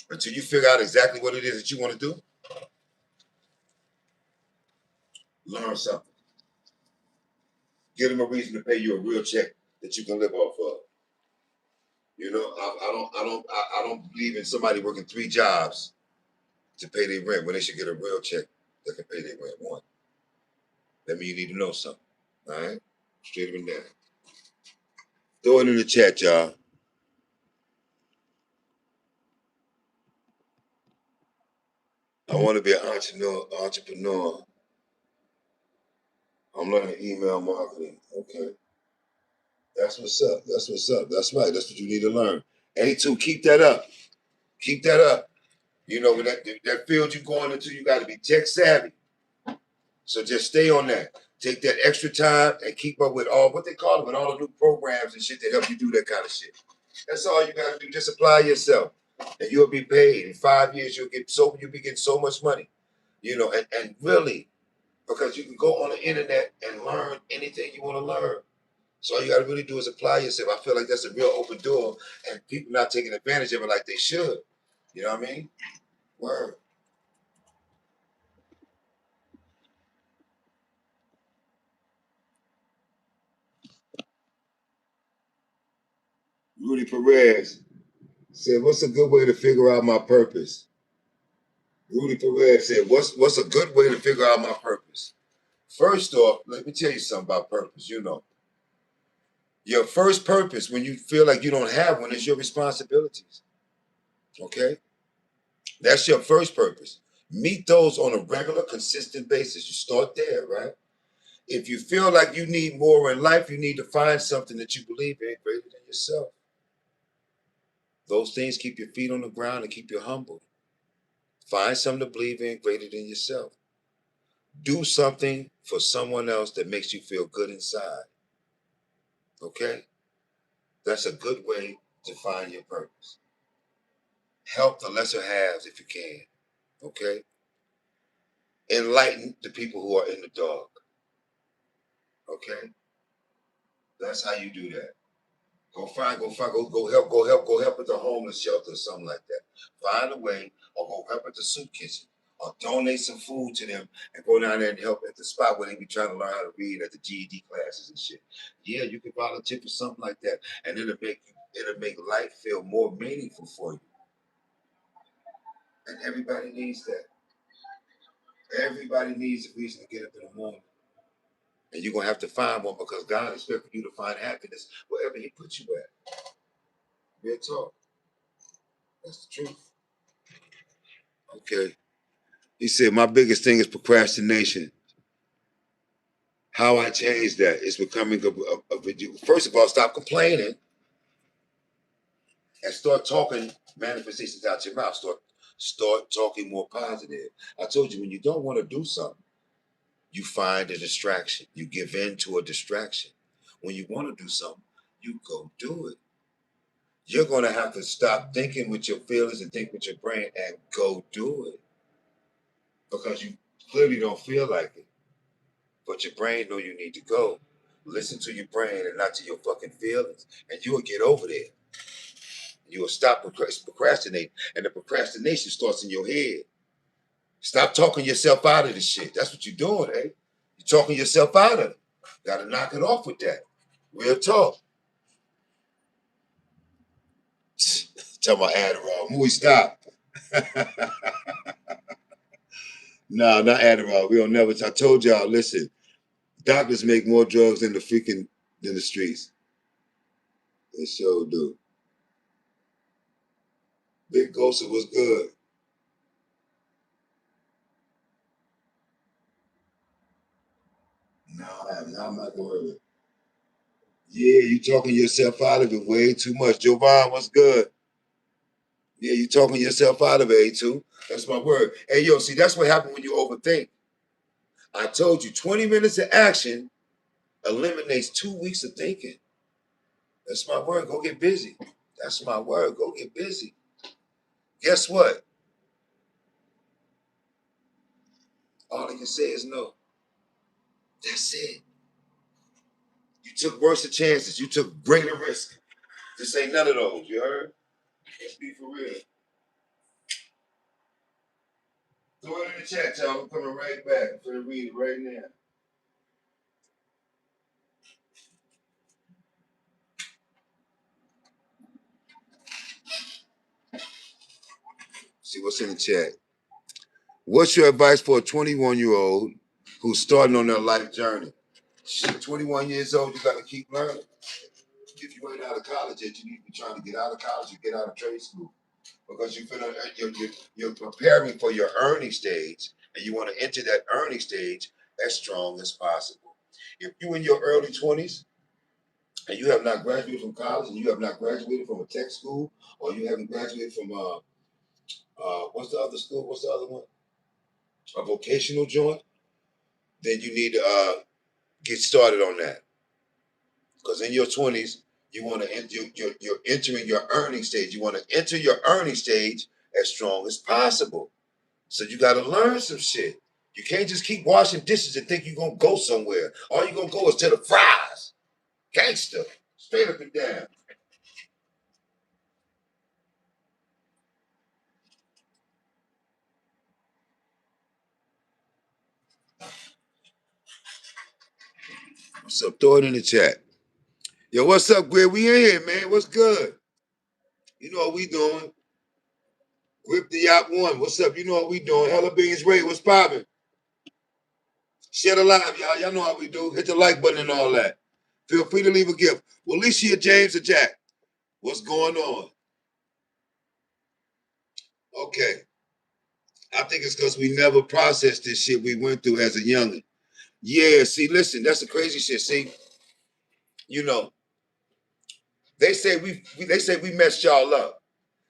Until you figure out exactly what it is that you want to do, learn something. Give them a reason to pay you a real check that you can live off of. You know, I don't believe in somebody working 3 jobs to pay their rent when they should get a real check that can pay their rent. One. That means you need to know something. All right? Straight up and down. Throw it in the chat, y'all. I want to be an entrepreneur. I'm learning email marketing. Okay. That's what's up. That's what's up. That's right. That's what you need to learn. A2, keep that up. Keep that up. You know, when that field you're going into, you got to be tech savvy. So just stay on that. Take that extra time and keep up with all what they call it, with all the new programs and shit that help you do that kind of shit. That's all you gotta do. Just apply yourself, and you'll be paid. In 5 years, you'll be getting so much money. You know, and really, because you can go on the internet and learn anything you want to learn. So all you gotta really do is apply yourself. I feel like that's a real open door, and people not taking advantage of it like they should. You know what I mean? Word. Rudy Perez said, "What's a good way to figure out my purpose?" Rudy Perez said, "What's a good way to figure out my purpose?" First off, let me tell you something about purpose. You know, your first purpose when you feel like you don't have one is your responsibilities. Okay, that's your first purpose. Meet those on a regular, consistent basis. You start there, right? If you feel like you need more in life, you need to find something that you believe in greater than yourself. Those things keep your feet on the ground and keep you humble. Find something to believe in greater than yourself. Do something for someone else that makes you feel good inside. Okay? That's a good way to find your purpose. Help the lesser halves if you can. Okay? Enlighten the people who are in the dark. Okay? That's how you do that. Go help at the homeless shelter or something like that. Find a way, or go help at the soup kitchen, or donate some food to them, and go down there and help at the spot where they be trying to learn how to read at the GED classes and shit. Yeah, you can volunteer for something like that, and it'll make life feel more meaningful for you. And everybody needs that. Everybody needs a reason to get up in the morning. And you're gonna have to find one because God expects you to find happiness wherever He puts you at. Real talk. That's the truth. Okay. He said, my biggest thing is procrastination. How I change that is becoming a video. First of all, stop complaining and start talking manifestations out your mouth. Start talking more positive. I told you, when you don't want to do something, you find a distraction. You give in to a distraction. When you want to do something, you go do it. You're going to have to stop thinking with your feelings and think with your brain and go do it. Because you clearly don't feel like it. But your brain know you need to go. Listen to your brain and not to your fucking feelings. And you will get over there. You will stop procrastinating. And the procrastination starts in your head. Stop talking yourself out of the shit. That's what you're doing, eh? You're talking yourself out of it. Gotta knock it off with that. Real talk. Tell my Adderall. When we stop. No, not Adderall. We don't never. I told y'all, listen, doctors make more drugs than the streets. They sure do. Big Ghost was good. No, I'm not gonna hurt it. Yeah, you talking yourself out of it way too much. Jovan, what's good? Yeah, you talking yourself out of it, A2. That's my word. Hey, yo, see, that's what happens when you overthink. I told you, 20 minutes of action eliminates 2 weeks of thinking. That's my word. Go get busy. That's my word. Go get busy. Guess what? All I can say is no. That's it. You took worse chances. You took greater risk. This ain't none of those. You heard? Let's be for real. Throw it in the chat, y'all. I'm coming right back. I'm going to read it right now. See what's in the chat. What's your advice for a 21-year-old who's starting on their life journey? Shit, 21 years old, you got to keep learning. If you ain't out of college yet, you need to be trying to get out of college or get out of trade school. Because you're preparing for your earning stage, and you want to enter that earning stage as strong as possible. If you're in your early 20s and you have not graduated from college, and you have not graduated from a tech school, or you haven't graduated from what's the other school? What's the other one? A vocational joint. Then you need to get started on that. Because in your 20s, you want to enter, you're entering your earning stage. You want to enter your earning stage as strong as possible. So you got to learn some shit. You can't just keep washing dishes and think you're going to go somewhere. All you're going to go is to the fries. Gangster. Straight up and down. What's up? Throw it in the chat. Yo, what's up, Greg? We in here, man. What's good? You know what we doing. Grip the Yacht One. What's up? You know what we doing. Hella Beans Ray. What's poppin'? Share the live, y'all. Y'all know how we do. Hit the like button and all that. Feel free to leave a gift. Well, Alicia, James, or Jack, what's going on? Okay. I think it's because we never processed this shit we went through as a youngin'. Yeah, see, listen, that's the crazy shit. See, you know, they say we messed y'all up.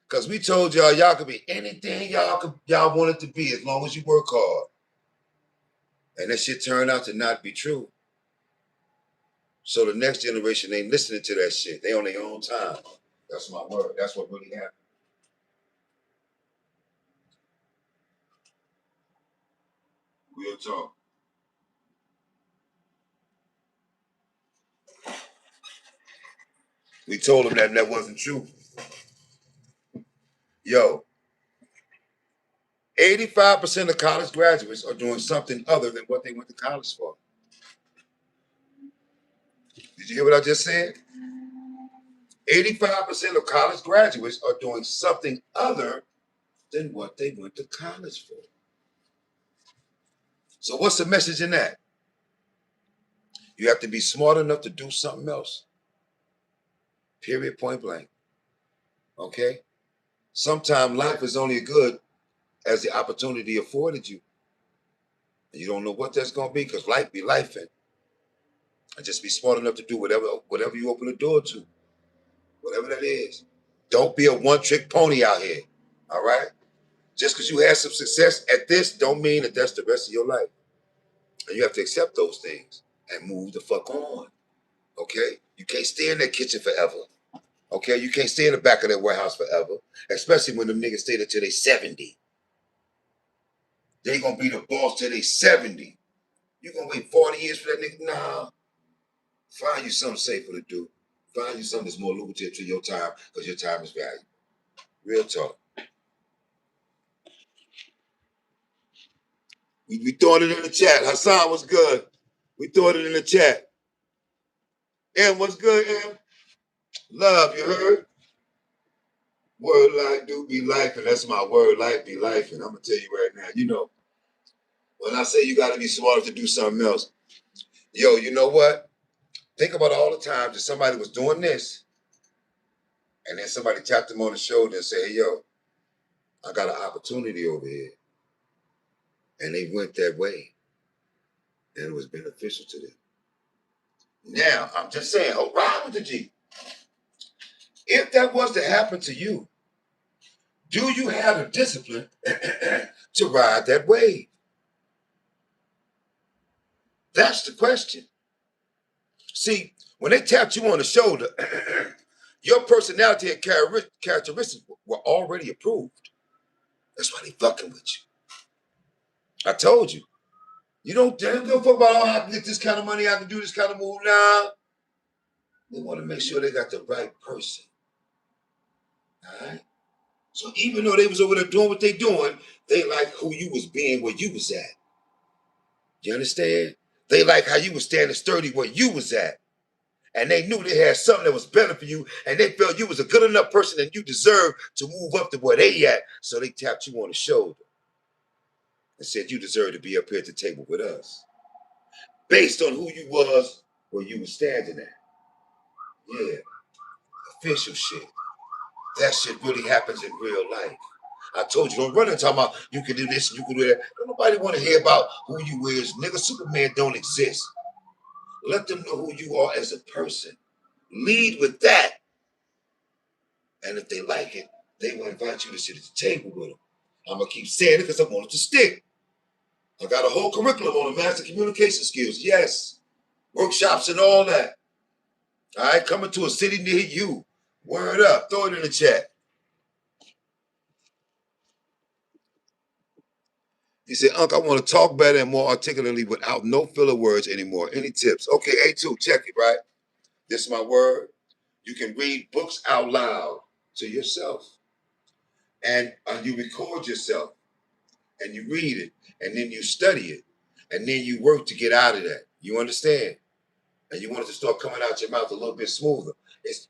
Cause we told y'all could be anything y'all wanted to be as long as you work hard. And that shit turned out to not be true. So the next generation ain't listening to that shit. They on their own time. That's my word. That's what really happened. Real talk. We told them that wasn't true. Yo, 85% of college graduates are doing something other than what they went to college for. Did you hear what I just said? 85% of college graduates are doing something other than what they went to college for. So what's the message in that? You have to be smart enough to do something else. Period, point blank. Okay? Sometimes life is only good as the opportunity afforded you. And you don't know what that's going to be because life be lifing. And just be smart enough to do whatever you open the door to. Whatever that is. Don't be a one-trick pony out here. All right? Just because you had some success at this don't mean that that's the rest of your life. And you have to accept those things and move the fuck on. Okay? You You can't stay in that kitchen forever. Okay, you can't stay in the back of that warehouse forever, especially when them niggas stay there till they 70. They gonna be the boss till they 70. You gonna wait 40 years for that nigga? Nah. Find you something safer to do. Find you something that's more lucrative to your time, because your time is valuable. Real talk. We throwing it in the chat. Hassan, what's good? We throwing it in the chat. M, what's good, M? Love, you heard? Word life do be life, and that's my word, life be life. And I'm gonna tell you right now, you know, when I say you gotta be smart to do something else, yo, you know what? Think about all the times that somebody was doing this, and then somebody tapped them on the shoulder and said, hey, yo, I got an opportunity over here. And they went that way, and it was beneficial to them. Now, I'm just saying, oh, ride with the G. If that was to happen to you, do you have the discipline to ride that wave? That's the question. See, when they tapped you on the shoulder, your personality and characteristics were already approved. That's why they fucking with you. I told you. You don't give a fuck about, oh, I can get this kind of money, I can do this kind of move now. They want to make sure they got the right person. All right? So even though they was over there doing what they doing, they like who you was being where you was at. You understand? They like how you was standing sturdy where you was at. And they knew they had something that was better for you, and they felt you was a good enough person and you deserved to move up to where they at. So they tapped you on the shoulder and said you deserve to be up here at the table with us. Based on who you was, where you was standing at. Yeah, official shit. That shit really happens in real life. I told you, don't run and talk about you can do this and you can do that. Don't nobody want to hear about who you is. Nigga, Superman don't exist. Let them know who you are as a person. Lead with that. And if they like it, they will invite you to sit at the table with them. I'm going to keep saying it because I want it to stick. I got a whole curriculum on the master communication skills. Yes. Workshops and all that. All right, coming to a city near you. Word up. Throw it in the chat. He said, Unc, I want to talk better and more articulately without no filler words anymore. Any tips? Okay, A2, check it, right? This is my word. You can read books out loud to yourself. And you record yourself. And you read it. And then you study it. And then you work to get out of that. You understand? And you want it to start coming out your mouth a little bit smoother.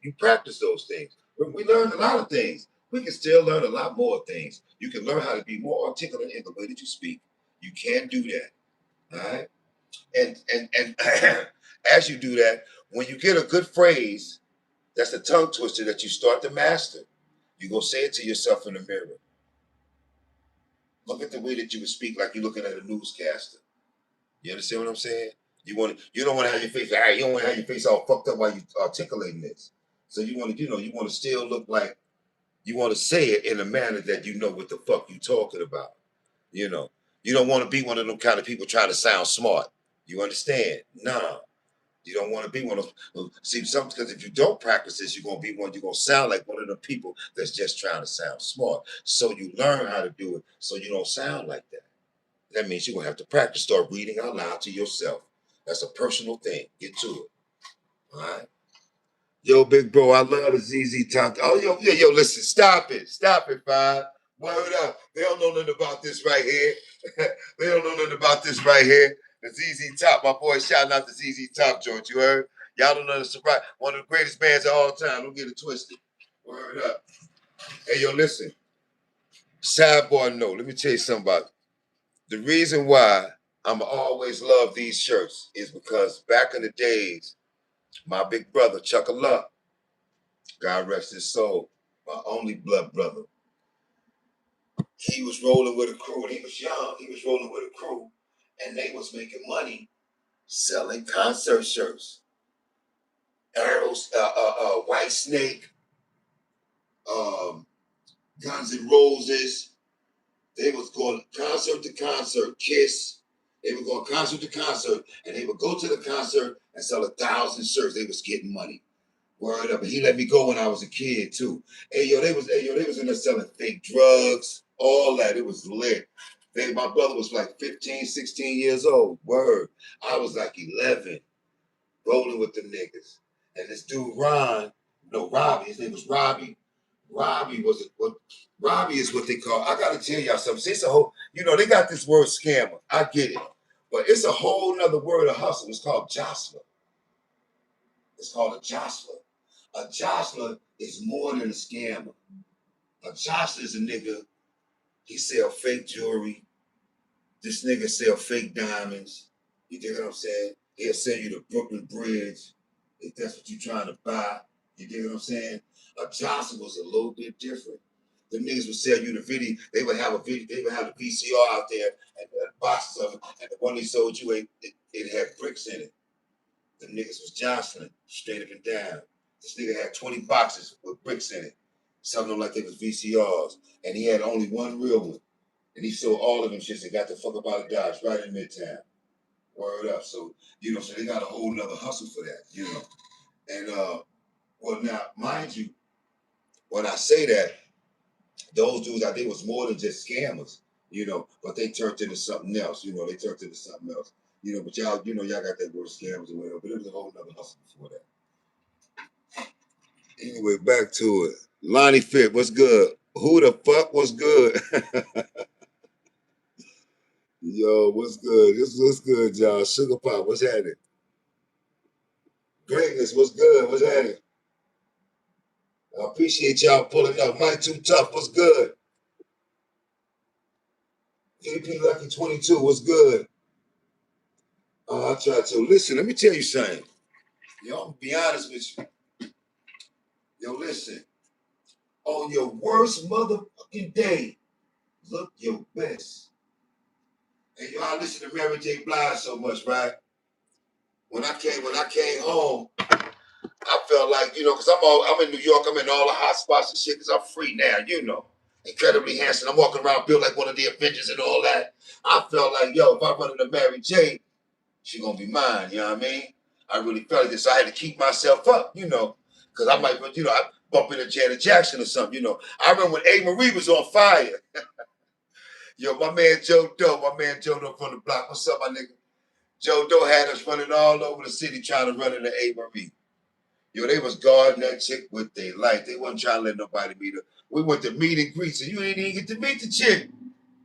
You practice those things. We learned a lot of things. We can still learn a lot more things. You can learn how to be more articulate in the way that you speak. You can do that. All right. And as you do that, when you get a good phrase, that's a tongue twister that you start to master. You go say it to yourself in the mirror. Look at the way that you would speak like you're looking at a newscaster. You understand what I'm saying? You don't want to have your face, you don't want to have your face all fucked up while you articulating this. So you want to, you want to still look like you want to say it in a manner that you know what the fuck you talking about. You know, you don't want to be one of them kind of people trying to sound smart. You understand? Nah, you don't want to be one of those. See, because if you don't practice this, you're gonna be one. You're gonna sound like one of the people that's just trying to sound smart. So you learn how to do it, so you don't sound like that. That means you're gonna have to practice. Start reading out loud to yourself. That's a personal thing. Get to it. All right. Yo, big bro, I love the ZZ Top. Oh, yo, listen, stop it. Stop it, Five. Word up. They don't know nothing about this right here. They don't know nothing about this right here. The ZZ Top, my boy shouting out the ZZ Top joint, you heard? Y'all don't know the surprise. One of the greatest bands of all time. Don't get it twisted. Word up. Hey, yo, listen. Sidebar note. Let me tell you something about it. The reason why I'm always love these shirts is because back in the days, my big brother, Chuck Luck, God rest his soul, my only blood brother, he was rolling with a crew, and he was young. He was rolling with a crew, and they was making money selling concert shirts. Arrows, White Snake, Guns N' Roses. They was going concert to concert, Kiss. They would go concert to concert, and they would go to the concert and sell 1,000 shirts. They was getting money. Word up. And he let me go when I was a kid too. They was in there selling fake drugs, all that. It was lit. My brother was like 15, 16 years old. Word. I was like 11, rolling with the niggas. And this dude Robbie, his name was Robbie. Robbie is what they call. I gotta tell y'all something. See, it's a whole, they got this word scammer. I get it. But it's a whole nother word of hustle. It's called jostler. It's called a jostler. A jostler is more than a scammer. A jostler is a nigga, he sell fake jewelry. This nigga sell fake diamonds. You dig what I'm saying? He'll sell you the Brooklyn Bridge if that's what you're trying to buy. You dig what I'm saying? A jostler was a little bit different. The niggas would sell you the video. They would have the VCR out there and boxes of it. And the one they sold you, it had bricks in it. The niggas was jostling straight up and down. This nigga had 20 boxes with bricks in it, selling them like they was VCRs. And he had only one real one. And he sold all of them shits and got the fuck up out of Dodge right in Midtown. Word up. So, so they got a whole nother hustle for that, And, well, now, mind you, when I say that, those dudes out there was more than just scammers, but they turned into something else, But y'all, y'all got that word scammers or whatever, but it was a whole nother hustle before that. Anyway, back to it. Lonnie Fit, what's good? Who the fuck was good? Yo, what's good? What's good, y'all? Sugar Pop, what's happening? Greatness, what's good? What's happening? I appreciate y'all pulling up. Mike Too Tough, what's good? VP Lucky 22, what's good? I try to. Listen, let me tell you something. I'm gonna be honest with you. Yo, listen. On your worst motherfucking day, look your best. And I listen to Mary J. Blige so much, right? When I came home, I felt like, because I'm in New York, I'm in all the hot spots and shit, because I'm free now, Incredibly handsome. I'm walking around built like one of the Avengers and all that. I felt like, if I run into Mary J., she gonna be mine, you know what I mean? I really felt it, so I had to keep myself up, because I might, I bump into Janet Jackson or something, I remember when A. Marie was on fire. My man Joe Doe from the block. What's up, my nigga? Joe Doe had us running all over the city trying to run into A. Marie. They was guarding that chick with their life. They wasn't trying to let nobody meet her. We went to meet and greet, so you didn't even get to meet the chick.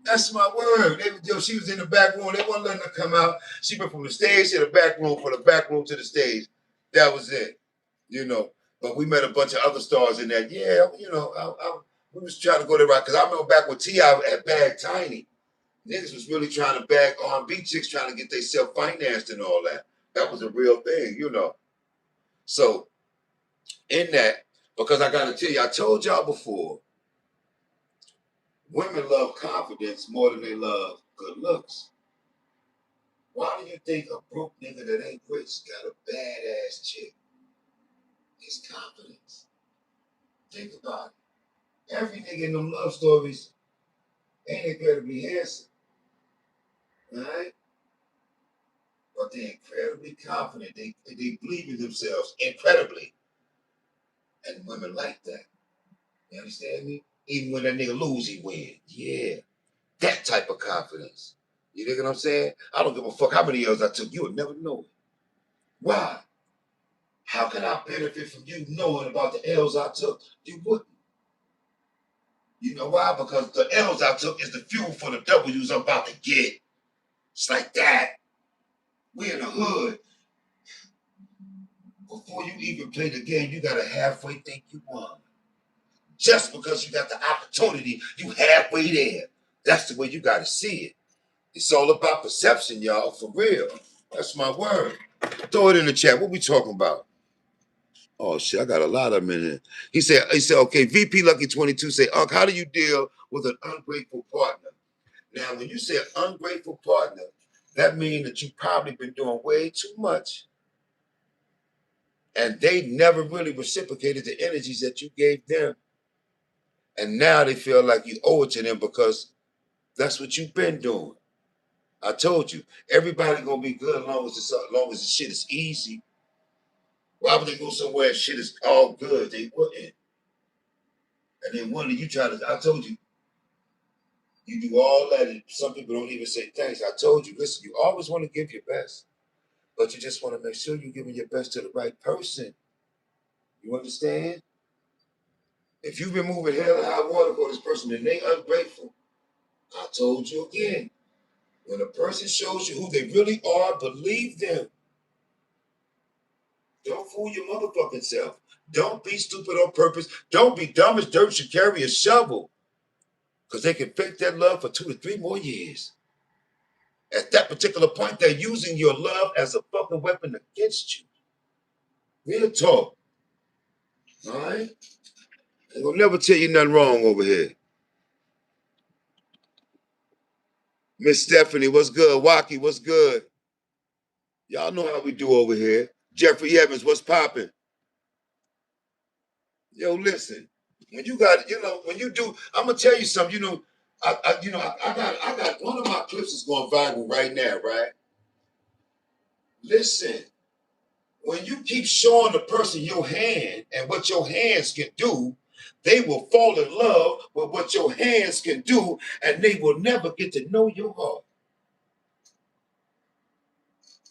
That's my word. She was in the back room. They wasn't letting her come out. She went from the stage to the back room, from the back room to the stage. That was it. But we met a bunch of other stars in that. Yeah, we was trying to go there right. Because I remember back when T.I. had bagged Tiny. Niggas was really trying to bag R&B chicks trying to get they self-financed and all that. That was a real thing, So, in that, because I got to tell you, I told y'all before, women love confidence more than they love good looks. Why do you think a broke nigga that ain't rich got a badass chick? It's confidence. Think about it. Every nigga in them love stories ain't incredibly handsome. Right? But they're incredibly confident. They believe in themselves incredibly. And women like that. You understand me? Even when that nigga lose, he win. Yeah. That type of confidence. You dig what I'm saying? I don't give a fuck how many L's I took. You would never know it. Why? How can I benefit from you knowing about the L's I took? You wouldn't. You know why? Because the L's I took is the fuel for the W's I'm about to get. It's like that. We in the hood. Before you even play the game, you gotta halfway think you won. Just because you got the opportunity, you halfway there. That's the way you gotta see it. It's all about perception, y'all, for real. That's my word. Throw it in the chat. What we talking about? Oh shit, I got a lot of them in here. He said, okay, VP Lucky 22 say, Unc, how do you deal with an ungrateful partner? Now, when you say an ungrateful partner, that means that you probably been doing way too much. And they never really reciprocated the energies that you gave them. And now they feel like you owe it to them because that's what you've been doing. I told you, everybody gonna be good as long as the shit is easy. Why would they go somewhere and shit is all good? They wouldn't. And then one of you try to, I told you, you do all that and some people don't even say thanks. I told you, listen, you always want to give your best, but you just want to make sure you're giving your best to the right person. You understand? If you've been moving hell and high water for this person and they ungrateful, I told you again, when a person shows you who they really are, believe them. Don't fool your motherfucking self. Don't be stupid on purpose. Don't be dumb as dirt should carry a shovel. Because they can fake that love for 2 to 3 more years. At that particular point, they're using your love as a fucking weapon against you. Real talk. All right? They will never tell you nothing wrong over here. Miss Stephanie, what's good? Waki, what's good? Y'all know how we do over here. Jeffrey Evans, what's popping? Yo, listen. When you got, when you do, I'm gonna tell you something. I got one of my clips is going viral right now, right? Listen, when you keep showing the person your hand and what your hands can do, they will fall in love with what your hands can do, and they will never get to know your heart.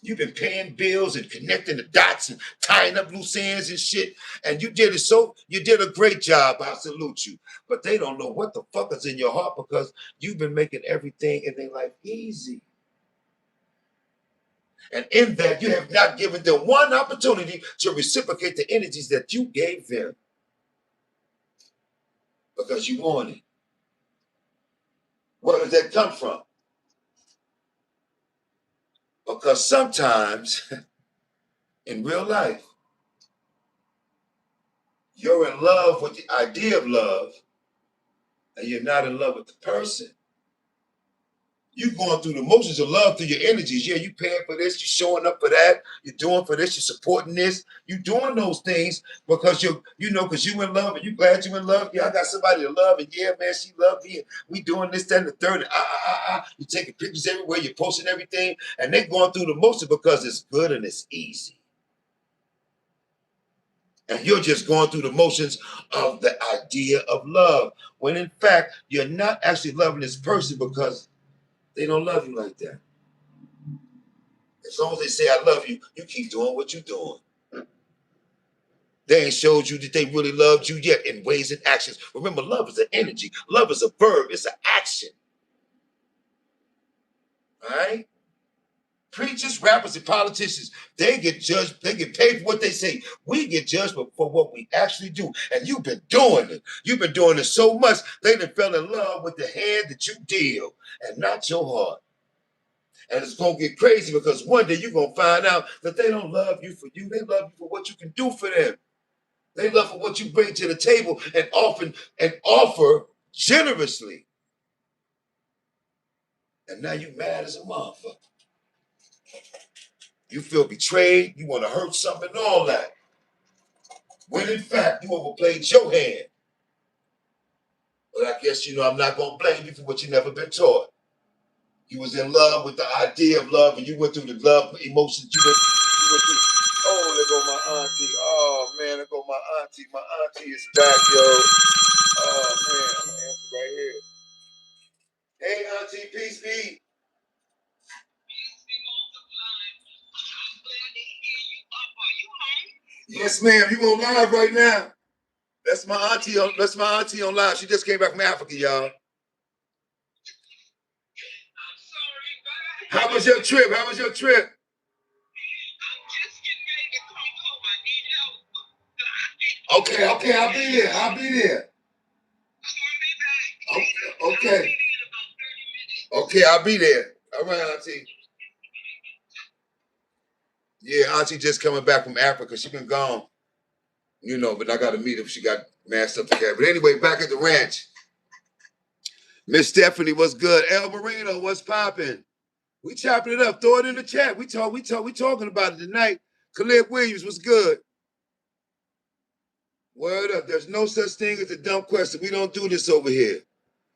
You've been paying bills and connecting the dots and tying up loose ends and shit. And you did a great job. I salute you. But they don't know what the fuck is in your heart because you've been making everything in their life easy. And in that, you have not given them one opportunity to reciprocate the energies that you gave them. Because you want it. Where does that come from? Because sometimes in real life, you're in love with the idea of love, and you're not in love with the person. You going through the motions of love through your energies. Yeah, you paying for this, you're showing up for that, you're doing for this, you're supporting this, you're doing those things because because you in love and you glad you in love. Yeah, I got somebody to love, and yeah, man, she loved me. And we doing this, that, and the third. And you're taking pictures everywhere, you're posting everything, and they going through the motions because it's good and it's easy. And you're just going through the motions of the idea of love. When in fact, you're not actually loving this person because they don't love you like that. As long as they say, I love you, you keep doing what you're doing. They ain't showed you that they really loved you yet in ways and actions. Remember, love is an energy. Love is a verb. It's an action. All right? Preachers, rappers, and politicians, they get judged. They get paid for what they say. We get judged for what we actually do. And you've been doing it. You've been doing it so much, they done fell in love with the hand that you deal and not your heart. And it's going to get crazy because one day you're going to find out that they don't love you for you. They love you for what you can do for them. They love for what you bring to the table and offer generously. And now you mad as a motherfucker. You feel betrayed. You want to hurt something and all that. When in fact, you overplayed your hand. But I guess, I'm not going to blame you for what you never been taught. You was in love with the idea of love and you went through the love emotions. You went through. Oh, there go my auntie. Oh, man, there go my auntie. My auntie is back, yo. Oh, man, I'm going to answer right here. Hey, auntie, peace be. Yes, ma'am. You on live right now? That's my auntie on live. She just came back from Africa, y'all. How was your trip? I'm just getting ready to come home. Okay, I'll be there. Okay, I'll be there. All right, auntie. Yeah, auntie just coming back from Africa. She been gone. But I got to meet her. She got masked up together. But anyway, back at the ranch. Miss Stephanie, what's good? El Marino, what's popping? We chopping it up. Throw it in the chat. We talking about it tonight. Khalid Williams, what's good? Word up. There's no such thing as a dumb question. We don't do this over here.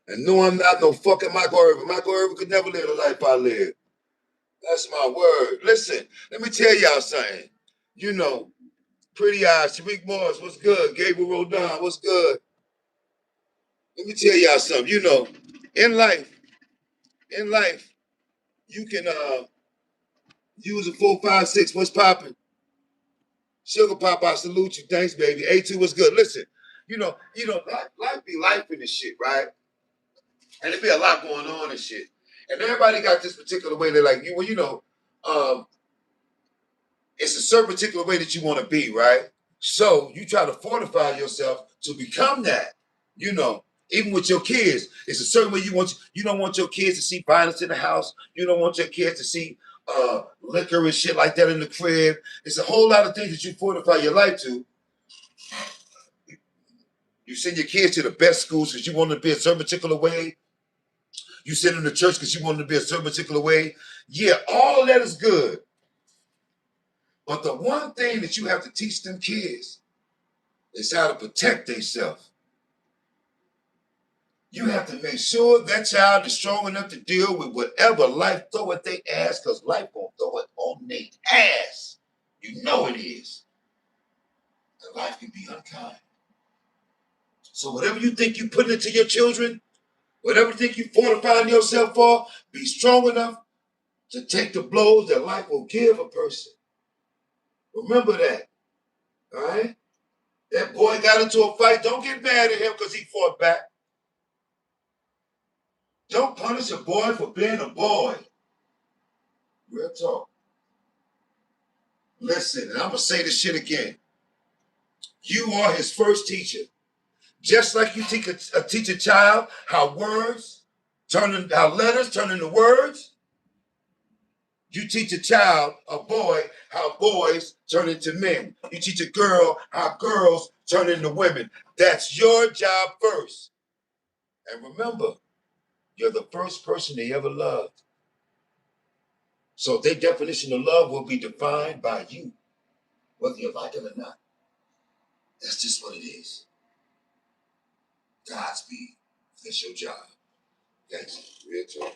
And no, I'm not no fucking Michael Irvin. Michael Irvin could never live the life I live. That's my word. Listen, let me tell y'all something. You know, Pretty Eyes, Tariq Morris, what's good? Gabriel Rodon, what's good? Let me tell y'all something. You know, in life, in life, you can use a 4, 5, 6. What's popping? Sugar Pop, I salute you. Thanks, baby. A2 was good. Listen, life be life in this shit, right? And there be a lot going on and shit. And everybody got this particular way they like you. Well, um, it's a certain particular way that you want to be, right? So you try to fortify yourself to become that. You know, even with your kids, it's a certain way you want. You don't want your kids to see violence in the house. You don't want your kids to see liquor and shit like that in the crib. It's a whole lot of things that you fortify your life to. You send your kids to the best schools because you want them to be a certain particular way. You send them to church because you want them to be a certain particular way. Yeah, all of that is good. But the one thing that you have to teach them kids is how to protect themselves. You have to make sure that child is strong enough to deal with whatever life throw at their ass, because life gonna throw it on their ass. You know it is. And life can be unkind. So whatever you think you put into your children, whatever you think you fortifying yourself for, be strong enough to take the blows that life will give a person. Remember that. All right? That boy got into a fight. Don't get mad at him because he fought back. Don't punish a boy for being a boy. Real talk. Listen, and I'm going to say this shit again. You are his first teacher. Just like you teach a child how letters turn into words, you teach a child, a boy, how boys turn into men. You teach a girl how girls turn into women. That's your job first. And remember, you're the first person they ever loved. So their definition of love will be defined by you, whether you like it or not. That's just what it is. Godspeed. That's your job. Thanks. Real talk.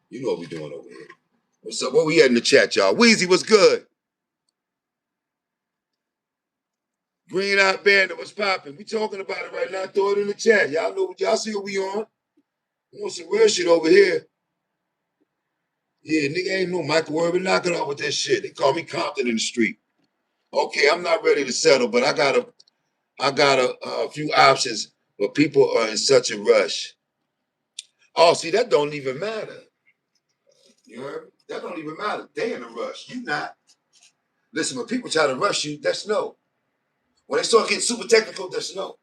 You know what we're doing over here. What's up? What we at in the chat, y'all? Weezy, what's good? Green Eye Bandit, what's popping? We talking about it right now. Throw it in the chat. Y'all know, y'all see what we on. We want some real shit over here. Yeah, nigga ain't no Michael Irvin. Knock it off with that shit. They call me Compton in the street. Okay, I'm not ready to settle, but I got a few options, but people are in such a rush. Oh, see, that don't even matter. You heard me? That don't even matter. They in a rush. You not. Listen, when people try to rush you, that's no. When they start getting super technical, that's no.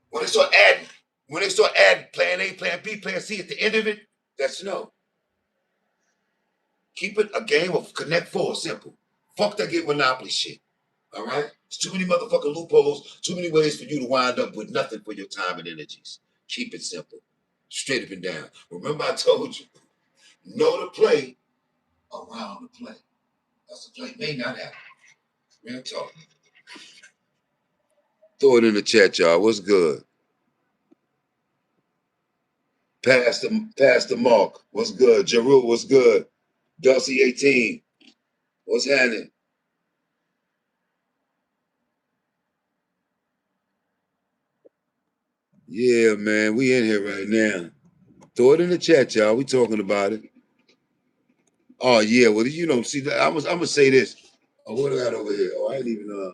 When they start adding plan A, plan B, plan C at the end of it, that's no. Keep it a game of Connect Four, simple. Fuck that game Monopoly shit. All right? There's too many motherfucking loopholes, too many ways for you to wind up with nothing for your time and energies. Keep it simple. Straight up and down. Remember I told you, know the play around the play. That's the play. May not happen. Real talk. Throw it in the chat, y'all. What's good? Pass the mark. What's good? Jeru, what's good? Dulcie 18. What's happening? Yeah, man. We in here right now. Throw it in the chat, y'all. We talking about it. Oh yeah, well you know, see, I'm gonna say this. Oh, what do I got over here? Oh, I ain't even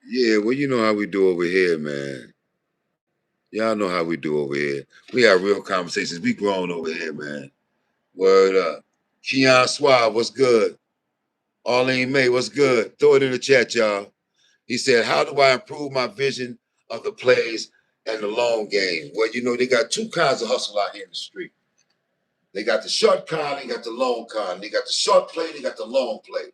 Yeah, well, you know how we do over here, man. Y'all know how we do over here. We have real conversations. We grown over here, man. Word up. Keon Suave, what's good? Arlene May, what's good? Throw it in the chat, y'all. He said, how do I improve my vision of the plays and the long game? Well, you know, they got two kinds of hustle out here in the street. They got the short con, they got the long con. They got the short play, they got the long play.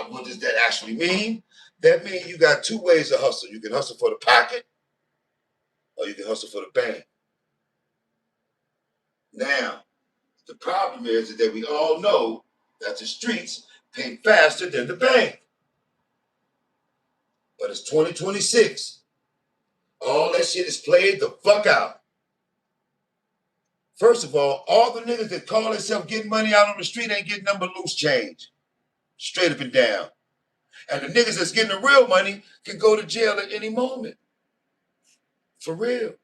What does that actually mean? That means you got two ways to hustle. You can hustle for the pocket or you can hustle for the bank. Now, the problem is that we all know that the streets pay faster than the bank. But it's 2026. All that shit is played the fuck out. First of all the niggas that call themselves getting money out on the street ain't getting nothing but loose change. Straight up and down. And the niggas that's getting the real money can go to jail at any moment. For real.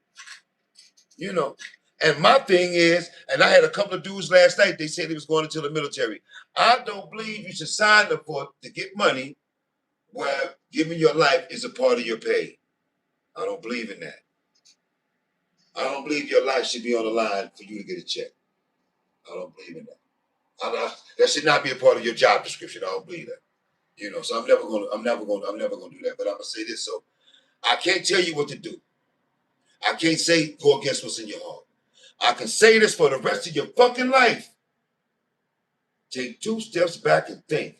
You know. And my thing is, and I had a couple of dudes last night, they said they was going into the military. I don't believe you should sign up for to get money where giving your life is a part of your pay. I don't believe in that. I don't believe your life should be on the line for you to get a check. I don't believe in that. That should not be a part of your job description. I don't believe that. You know, so I'm never gonna do that. But I'm gonna say this. So I can't tell you what to do. I can't say go against what's in your heart. I can say this for the rest of your fucking life. Take 2 steps back and think,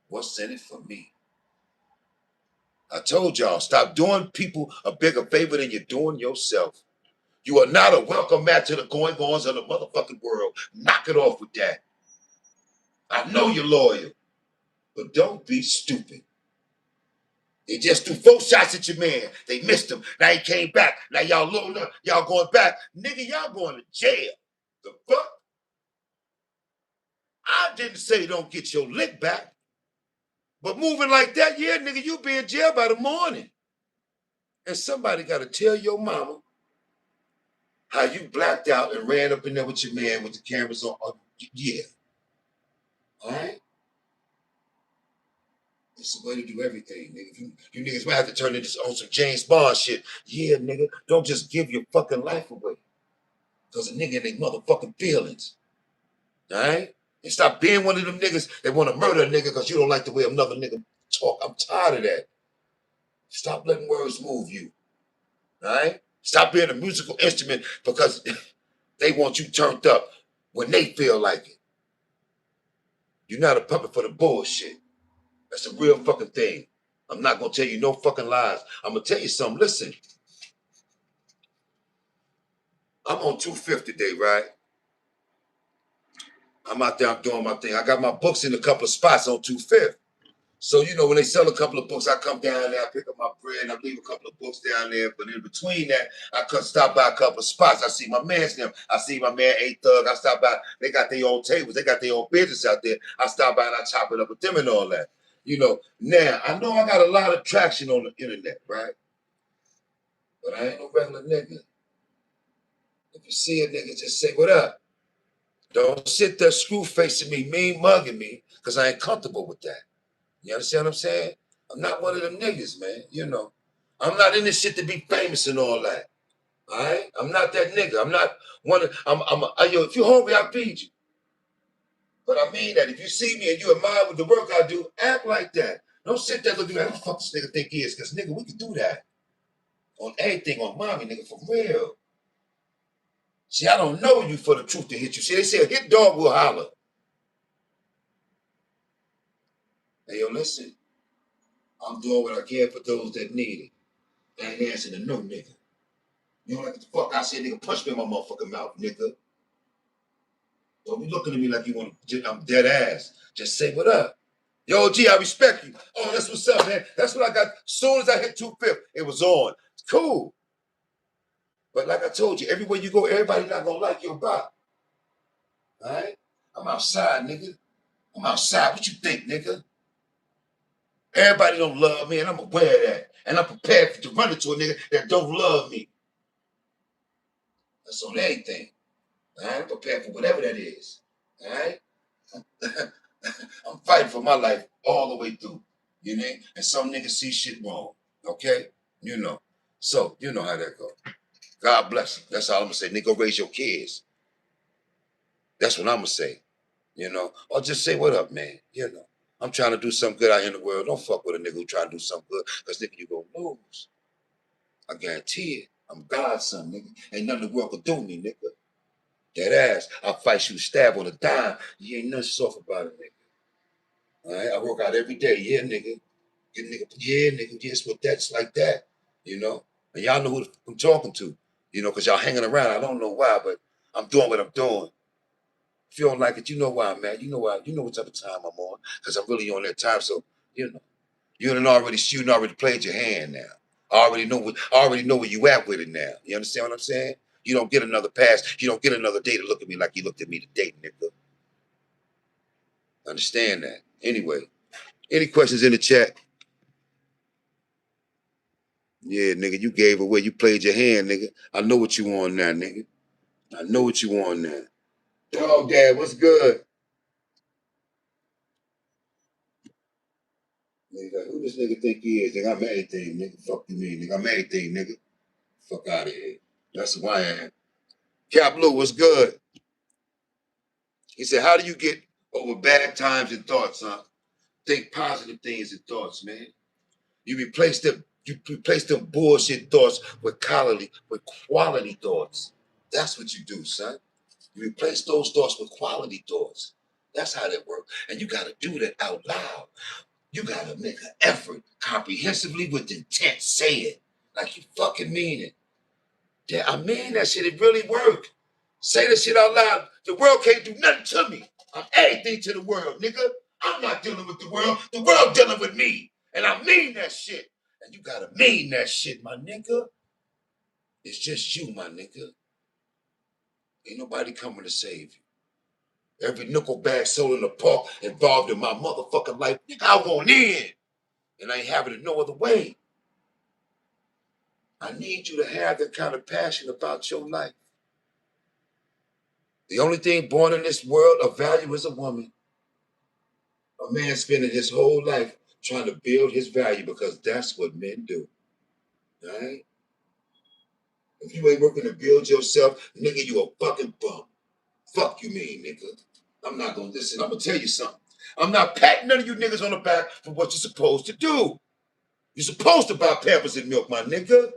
what's in it for me? I told y'all, stop doing people a bigger favor than you're doing yourself. You are not a welcome mat to the going-ons of the motherfucking world. Knock it off with that. I know you're loyal, but don't be stupid. They just threw 4 shots at your man. They missed him. Now he came back. Now y'all loading up. Y'all going back. Nigga, y'all going to jail. The fuck? I didn't say don't get your lick back. But moving like that, yeah, nigga, you be in jail by the morning. And somebody got to tell your mama how you blacked out and ran up in there with your man with the cameras on. Yeah. All right? It's the way to do everything, nigga. You niggas might have to turn this on some James Bond shit. Yeah, nigga, don't just give your fucking life away. Because a nigga in their motherfucking feelings. All right? And stop being one of them niggas that want to murder a nigga because you don't like the way another nigga talk. I'm tired of that. Stop letting words move you. All right? Stop being a musical instrument because they want you turned up when they feel like it. You're not a puppet for the bullshit. That's a real fucking thing. I'm not going to tell you no fucking lies. I'm going to tell you something. Listen. I'm on 250 today, right? I'm out there, I'm doing my thing. I got my books in a couple of spots on 250. So, you know, when they sell a couple of books, I come down there, I pick up my bread, I leave a couple of books down there. But in between that, I could stop by a couple of spots. I see my man's them. I see my man A-Thug. I stop by. They got their own tables. They got their own business out there. I stop by and I chop it up with them and all that. You know, now, I know I got a lot of traction on the internet, right? But I ain't no regular nigga. If you see a nigga, just say, what up? Don't sit there screw facing me, mean mugging me, because I ain't comfortable with that. You understand what I'm saying? I'm not one of them niggas, man. You know, I'm not in this shit to be famous and all that. All right? I'm not that nigga. I'm not one of, yo, if you're hungry, I'll feed you. But I mean that. If you see me and you admire with the work I do, act like that. Don't sit there looking at who the fuck this nigga think he is, because nigga, we can do that. On everything, on mommy, nigga, for real. See, I don't know you for the truth to hit you. See, they say a hit dog will holler. Hey, yo, listen. I'm doing what I can for those that need it. I ain't answering to no nigga. You know like the fuck I said, nigga, punch me in my motherfucking mouth, nigga. Don't be looking at me like you want to, I'm dead ass. Just say what up. Yo, G, I respect you. Oh, that's what's up, man. That's what I got. As soon as I hit 250, it was on. It's cool. But like I told you, everywhere you go, everybody not gonna like your bop. All right? I'm outside, nigga. I'm outside. What you think, nigga? Everybody don't love me, and I'm aware of that. And I'm prepared to run into a nigga that don't love me. That's on everything. All right? I'm prepared for whatever that is. All right? I'm fighting for my life all the way through. You know? And some niggas see shit wrong. Okay? You know. So, you know how that go. God bless them. That's all I'm gonna say. Nigga, raise your kids. That's what I'm gonna say. You know? Or just say, what up, man? You know. I'm trying to do something good out here in the world. Don't fuck with a nigga who trying to do something good. Because nigga, you gonna lose. I guarantee it. I'm God's son, nigga. Ain't nothing the world could do me, nigga. That ass. I'll fight you, stab on a dime. You ain't nothing soft about it, nigga. All right? I work out every day. Yeah, nigga. Yeah, nigga. Yes, but that's like that. You know? And y'all know who I'm talking to. You know, because y'all hanging around. I don't know why, but I'm doing what I'm doing. If you don't like it, you know why I'm at. You know why. You know what type of time I'm on. Because I'm really on that time. So, you know. You done already played your hand now. I already know where you at with it now. You understand what I'm saying? You don't get another pass. You don't get another day to look at me like you looked at me today, nigga. Understand that. Anyway, any questions in the chat? Yeah, nigga, you gave away. You played your hand, nigga. I know what you on now, nigga. I know what you on now. Dog Dad, what's good? Nigga, who this nigga think he is? Nigga, I'm everything, nigga. Fuck you mean, nigga. I'm everything, nigga. Fuck out of here. That's who I am. Cap Blue, what's good? He said, how do you get over bad times and thoughts, huh? Think positive things and thoughts, man. You replace them bullshit thoughts with quality thoughts. That's what you do, son. You replace those thoughts with quality thoughts. That's how that works. And you gotta do that out loud. You gotta make an effort comprehensively with intent. Say it like you fucking mean it. Yeah, I mean that shit. It really worked. Say that shit out loud. The world can't do nothing to me. I'm everything to the world, nigga. I'm not dealing with the world. The world dealing with me. And I mean that shit. And you gotta mean that shit, my nigga. It's just you, my nigga. Ain't nobody coming to save you. Every nickel bag soul in the park involved in my motherfucking life, nigga, I want in. And I ain't having it no other way. I need you to have that kind of passion about your life. The only thing born in this world of value is a woman. A man spending his whole life trying to build his value because that's what men do. All right? If you ain't working to build yourself, nigga, you a fucking bum. Fuck you mean, nigga. I'm not gonna listen. I'm gonna tell you something. I'm not patting none of you niggas on the back for what you're supposed to do. You're supposed to buy Pampers and milk, my nigga.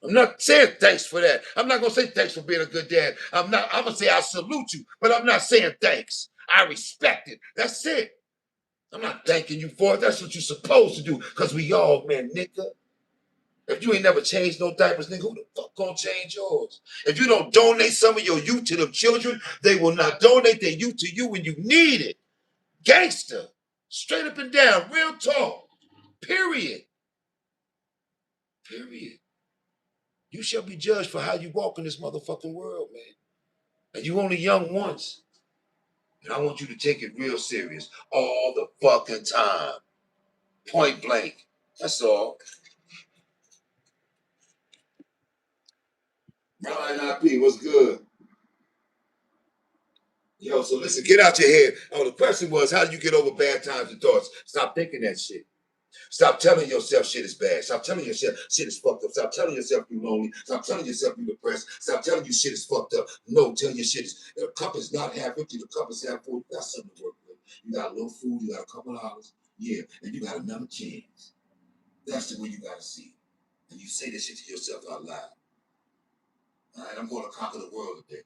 I'm not saying thanks for that. I'm not gonna say thanks for being a good dad. I'm gonna say I salute you, but I'm not saying thanks. I respect it. That's it. I'm not thanking you for it. That's what you're supposed to do, because we all men, nigga. If you ain't never changed no diapers, nigga, who the fuck gonna change yours? If you don't donate some of your youth to them children, they will not donate their youth to you when you need it. Gangster. Straight up and down. Real talk. Period. Period. You shall be judged for how you walk in this motherfucking world, man. And you only young once. And I want you to take it real serious all the fucking time. Point blank. That's all. Brian IP, what's good? Yo, so listen, get out your head. Oh, the question was, how do you get over bad times and thoughts? Stop thinking that shit. Stop telling yourself shit is bad. Stop telling yourself shit is fucked up. Stop telling yourself you're lonely. Stop telling yourself you're depressed. Stop telling you shit is fucked up. No, tell your shit is, the cup is not half empty. The cup is half full. You got something to work with. You got a little food. You got a couple of hours. Yeah, and you got another chance. That's the way you got to see it. And you say this shit to yourself out loud. All right, I'm going to conquer the world today.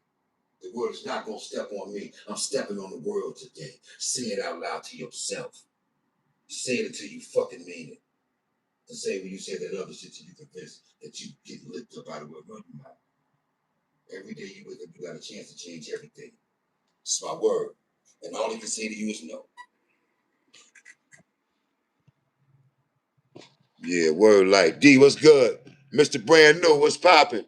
The world is not going to step on me. I'm stepping on the world today. Say it out loud to yourself. Say it until you fucking mean it. The same when you say that other shit till you convince that you get lit up out of what run you out. Every day you wake up, you got a chance to change everything. It's my word. And all I can say to you is no. Yeah, word life. D, what's good? Mr. Brand New, what's popping?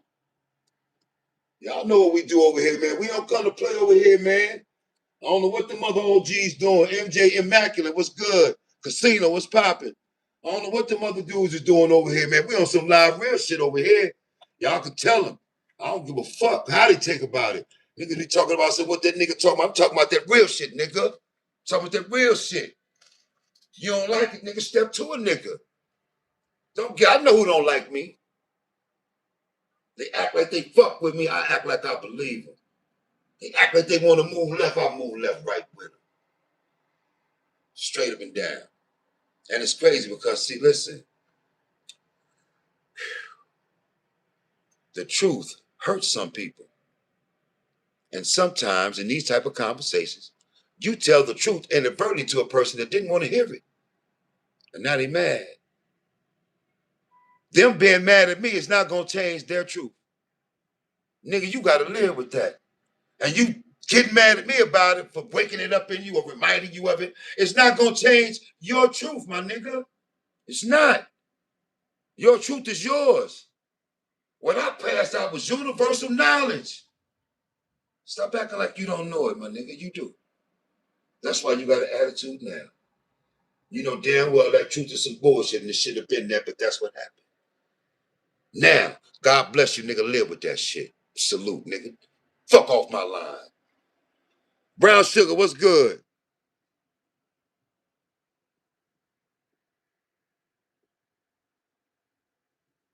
Y'all know what we do over here, man. We don't come to play over here, man. I don't know what the mother OG's doing. MJ Immaculate, what's good? Casino, what's popping? I don't know what the mother dudes is doing over here, man. We on some live real shit over here. Y'all can tell them. I don't give a fuck how they take about it. Niggas be talking about what that nigga talking about. I'm talking about that real shit, nigga. Talking about that real shit. You don't like it, nigga, step to a nigga. I know who don't like me. They act like they fuck with me. I act like I believe them. They act like they want to move left. I move left, right with them. Straight up and down. And it's crazy because, see, listen. The truth hurts some people. And sometimes in these type of conversations, you tell the truth inadvertently to a person that didn't want to hear it. And now they mad. Them being mad at me is not going to change their truth. Nigga, you got to live with that. And you get mad at me about it for waking it up in you or reminding you of it. It's not going to change your truth, my nigga. It's not. Your truth is yours. What I passed out was universal knowledge. Stop acting like you don't know it, my nigga. You do. That's why you got an attitude now. You know damn well that truth is some bullshit and it should have been there, but that's what happened. Now, God bless you, nigga. Live with that shit. Salute, nigga. Fuck off my line. Brown Sugar, what's good?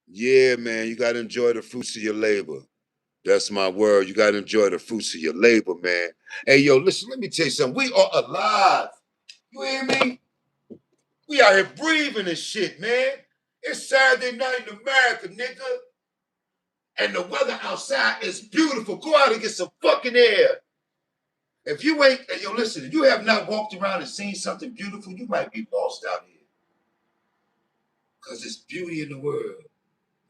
Yeah, man, you got to enjoy the fruits of your labor. That's my word. You got to enjoy the fruits of your labor, man. Hey, yo, listen, let me tell you something. We are alive. You hear me? We out here breathing and shit, man. It's Saturday night in America, nigga. And the weather outside is beautiful. Go out and get some fucking air. If you ain't, hey, yo, listen, if you have not walked around and seen something beautiful, you might be lost out here. Because there's beauty in the world.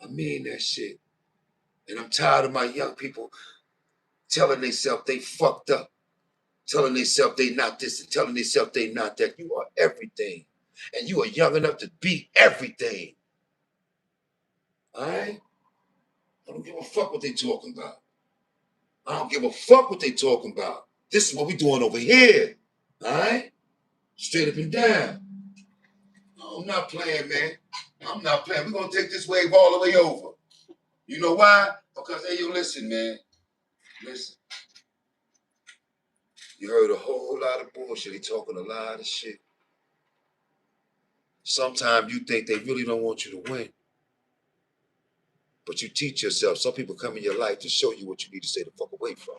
I mean that shit. And I'm tired of my young people telling themselves they fucked up, telling themselves they not this and telling themselves they not that. You are everything. And you are young enough to be everything. All right? I don't give a fuck what they talking about. I don't give a fuck what they talking about. This is what we doing over here. All right? Straight up and down. No, I'm not playing, man. I'm not playing. We're going to take this wave all the way over. You know why? Because, hey, you listen, man. Listen. You heard a whole lot of bullshit. He talking a lot of shit. Sometimes you think they really don't want you to win. But you teach yourself. Some people come in your life to show you what you need to stay the fuck away from.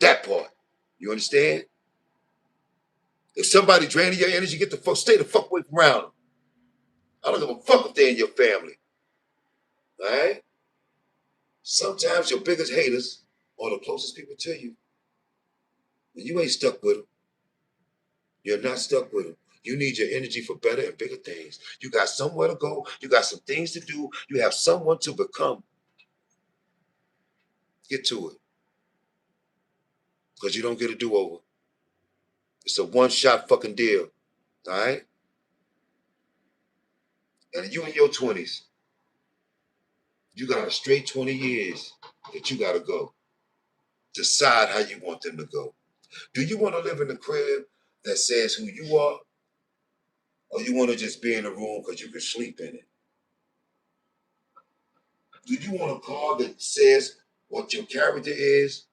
That part. You understand? If somebody draining your energy, stay the fuck away from around them. I don't give a fuck if they're in your family. All right? Sometimes your biggest haters are the closest people to you. And you ain't stuck with them. You're not stuck with them. You need your energy for better and bigger things. You got somewhere to go. You got some things to do. You have someone to become. Get to it. Because you don't get a do-over. It's a one-shot fucking deal. All right? And you in your 20s, you got a straight 20 years that you got to go. Decide how you want them to go. Do you want to live in a crib that says who you are? Or you want to just be in a room because you can sleep in it? Do you want a car that says what your character is?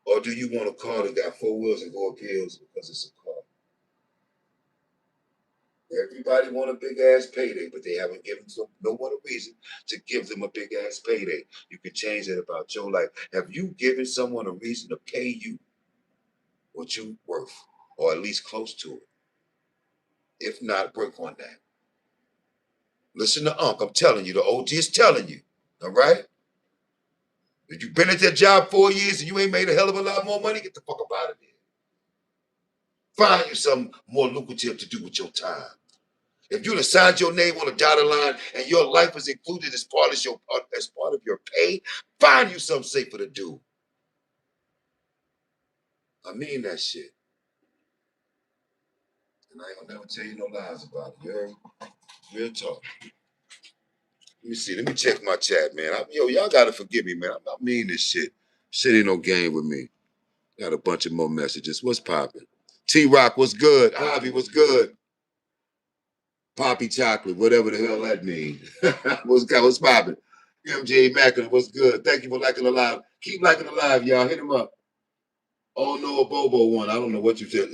Or do you want a car that got four wheels and go up hills because it's a car? Everybody want a big ass payday, but they haven't given no one a reason to give them a big ass payday. You can change that about your life. Have you given someone a reason to pay you what you worth, or at least close to it? If not, work on that. Listen to Unc. I'm telling you, the OG is telling you. All right? If you've been at that job 4 years and you ain't made a hell of a lot more money, get the fuck up out of there. Find you something more lucrative to do with your time. If you signed your name on a dotted line and your life is included as part of your pay, find you something safer to do. I mean that shit. And I ain't gonna never tell you no lies about it. You heard me? Real talk. Let me see. Let me check my chat, man. Y'all gotta forgive me, man. I'm not mean this shit. Shit ain't no game with me. Got a bunch of more messages. What's popping? T-Rock, what's good? Ivy, what's good? Poppy chocolate, whatever the hell that means. What's popping? MJ Mackin, what's good? Thank you for liking the live. Keep liking the live, y'all. Hit him up. Oh no, a Bobo one. I don't know what you said.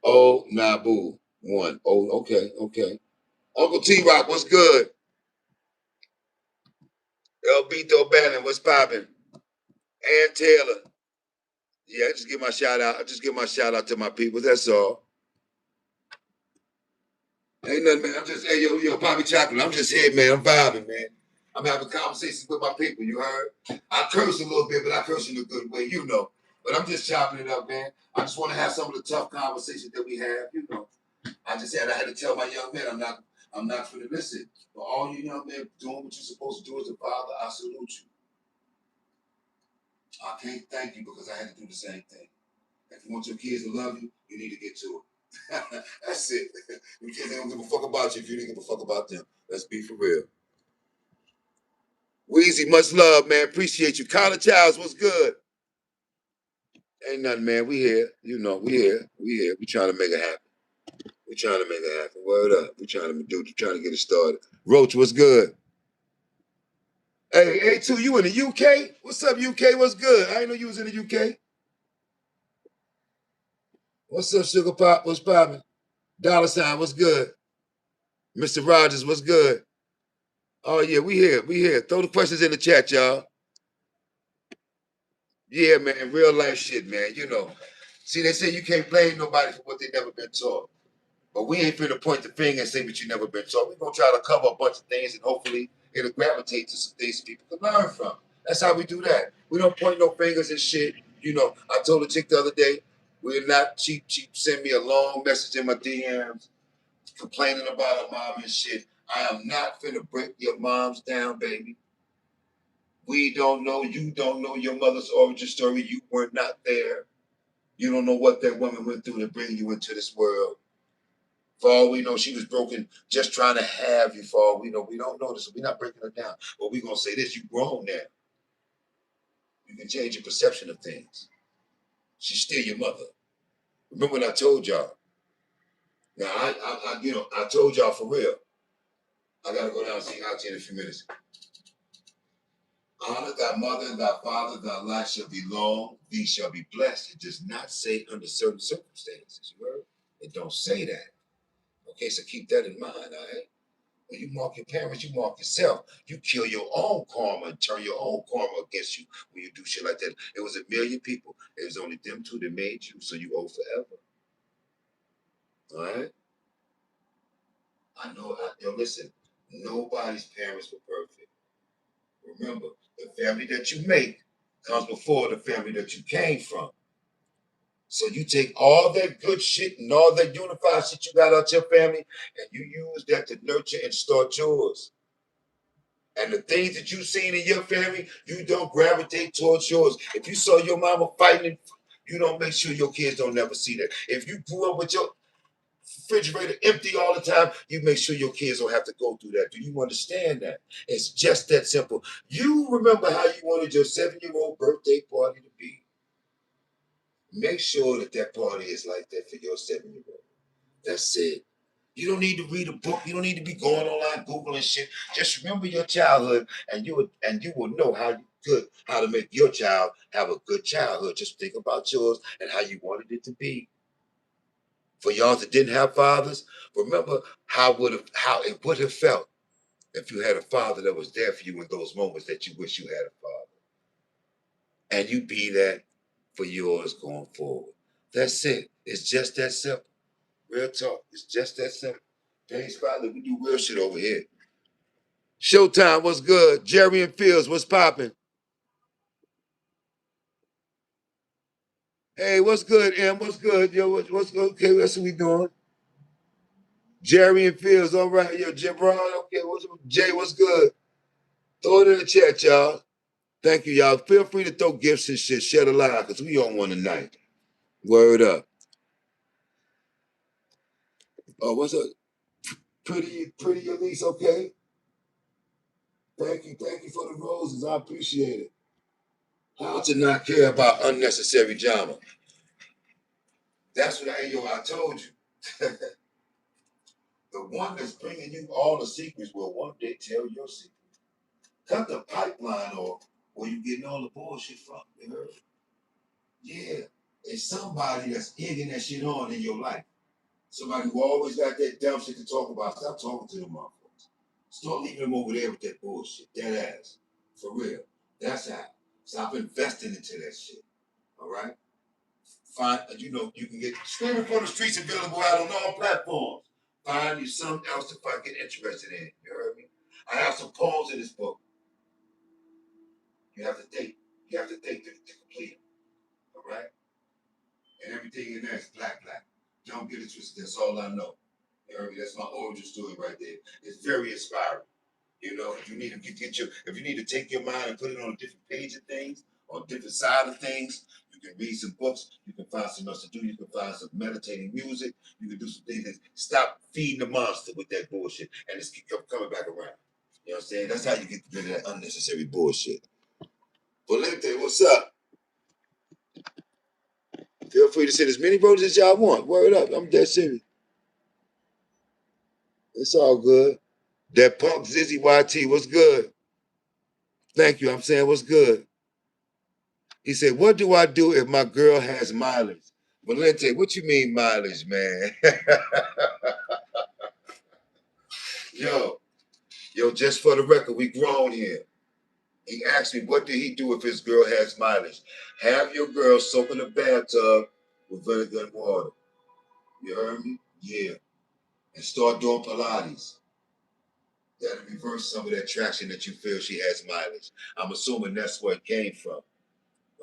Oh Nabu one. Oh, okay, okay. Uncle T-Rock, what's good? El Bito Bannon, what's popping? Ann Taylor. Yeah, I just give my shout out. I just give my shout out to my people. That's all. Ain't nothing, man. I'm just, hey, yo, Poppy Chocolate. I'm just here, man. I'm vibing, man. I'm having conversations with my people. You heard? I curse a little bit, but I curse in a good way, you know. But I'm just chopping it up, man. I just want to have some of the tough conversations that we have, you know. I had to tell my young men, I'm not going to listen. But all you young men doing what you're supposed to do as a father, I salute you. I can't thank you because I had to do the same thing. If you want your kids to love you, you need to get to it. That's it. You kids don't give a fuck about you if you didn't give a fuck about them. Let's be for real. Weezy, much love, man. Appreciate you. College House, what's good? Ain't nothing, man. We here. You know, we here. We here. We trying to make it happen. We trying to make it happen. Word up. We trying to get it started. Roach, what's good? Hey, A2, you in the UK? What's up, UK? What's good? I didn't know you was in the UK. What's up, Sugar Pop? What's poppin'? Dollar sign, what's good? Mr. Rogers, what's good? Oh yeah, we here. We here. Throw the questions in the chat, y'all. Yeah, man, real life shit, man. You know. See, they say you can't blame nobody for what they never been taught. But we ain't finna point the finger and say what you never been taught. We're gonna try to cover a bunch of things and hopefully it'll gravitate to some things people can learn from. That's how we do that. We don't point no fingers and shit. You know, I told a chick the other day, we're not cheap. She sent me a long message in my DMs complaining about her mom and shit. I am not finna break your moms down, baby. We don't know, you don't know your mother's origin story. You were not there. You don't know what that woman went through to bring you into this world. For all we know, she was broken just trying to have you. For all we know, we don't know this. We're not breaking her down. But we're going to say this, you grown now. You can change your perception of things. She's still your mother. Remember what I told y'all. Now, I told y'all for real. I got to go down and see Auntie in a few minutes. Honor thy mother and thy father, thy life shall be long, thee shall be blessed. It does not say under certain circumstances. You heard? It don't say that. Okay, so keep that in mind, all right? When you mark your parents, you mark yourself. You kill your own karma and turn your own karma against you when you do shit like that. It was a million people. It was only them two that made you, so you owe forever. All right? Yo, listen, nobody's parents were perfect. Remember, the family that you make comes before the family that you came from. So you take all that good shit and all that unified shit you got out your family, and you use that to nurture and start yours. And the things that you've seen in your family, you don't gravitate towards yours. If you saw your mama fighting, you don't make sure your kids don't never see that. If you grew up with your refrigerator empty all the time, you make sure your kids don't have to go through that. Do you understand that? It's just that simple. You remember how you wanted your 7-year-old birthday party to be. Make sure that that party is like that for your 7-year-old. That's it. You don't need to read a book. You don't need to be going online Googling shit. Just remember your childhood, and you will know how to make your child have a good childhood. Just think about yours and how you wanted it to be. For y'all that didn't have fathers, remember how it would have felt if you had a father that was there for you in those moments that you wish you had a father. And you be that for yours going forward. That's it. It's just that simple. Real talk. It's just that simple. Page-5-Lit, we do real shit over here. Showtime, what's good? Jerry and Fields, what's popping? Hey, what's good, M? What's good? Yo, what's good? Okay, that's what we doing. Jerry and Fields, all right. Yo, Jabron, okay, Jay, what's good? Throw it in the chat, y'all. Thank you, y'all. Feel free to throw gifts and shit. Share the live, because we on one tonight. Word up. Oh, what's up? Pretty Elise, okay? Thank you for the roses. I appreciate it. How to not care about unnecessary drama. That's what I told you. The one that's bringing you all the secrets will one day tell your secret. Cut the pipeline off where you getting all the bullshit from. You heard? Yeah. It's somebody that's egging that shit on in your life. Somebody who always got that dumb shit to talk about. Stop talking to them motherfuckers. Start leaving them over there with that bullshit. That ass. For real. That's how. Stop investing into that shit. All right? You can get Screaming from the Streets available out on all platforms. Find you something else to fucking get interested in. You heard me? I have some poems in this book. You have to think. You have to think to complete them. All right? And everything in there is black. Don't get it twisted. That's all I know. You heard me? That's my origin story right there. It's very inspiring. You know, if you need to if you need to take your mind and put it on a different page of things, on a different side of things, you can read some books. You can find something else to do. You can find some meditating music. You can do some things that stop feeding the monster with that bullshit, and it's coming back around. You know what I'm saying? That's how you get rid of that unnecessary bullshit. Valente, what's up? Feel free to send as many roses as y'all want. Word up. I'm dead serious. It's all good. That punk Zizzy YT, what's good? Thank you. I'm saying what's good. He said, what do I do if my girl has mileage? Valente, what you mean mileage, man? Yo, just for the record, we grown here. He asked me, what did he do if his girl has mileage? Have your girl soak in the bathtub with vinegar and water. You heard me? Yeah. And start doing Pilates. That'll reverse some of that traction that you feel she has mileage. I'm assuming that's where it came from.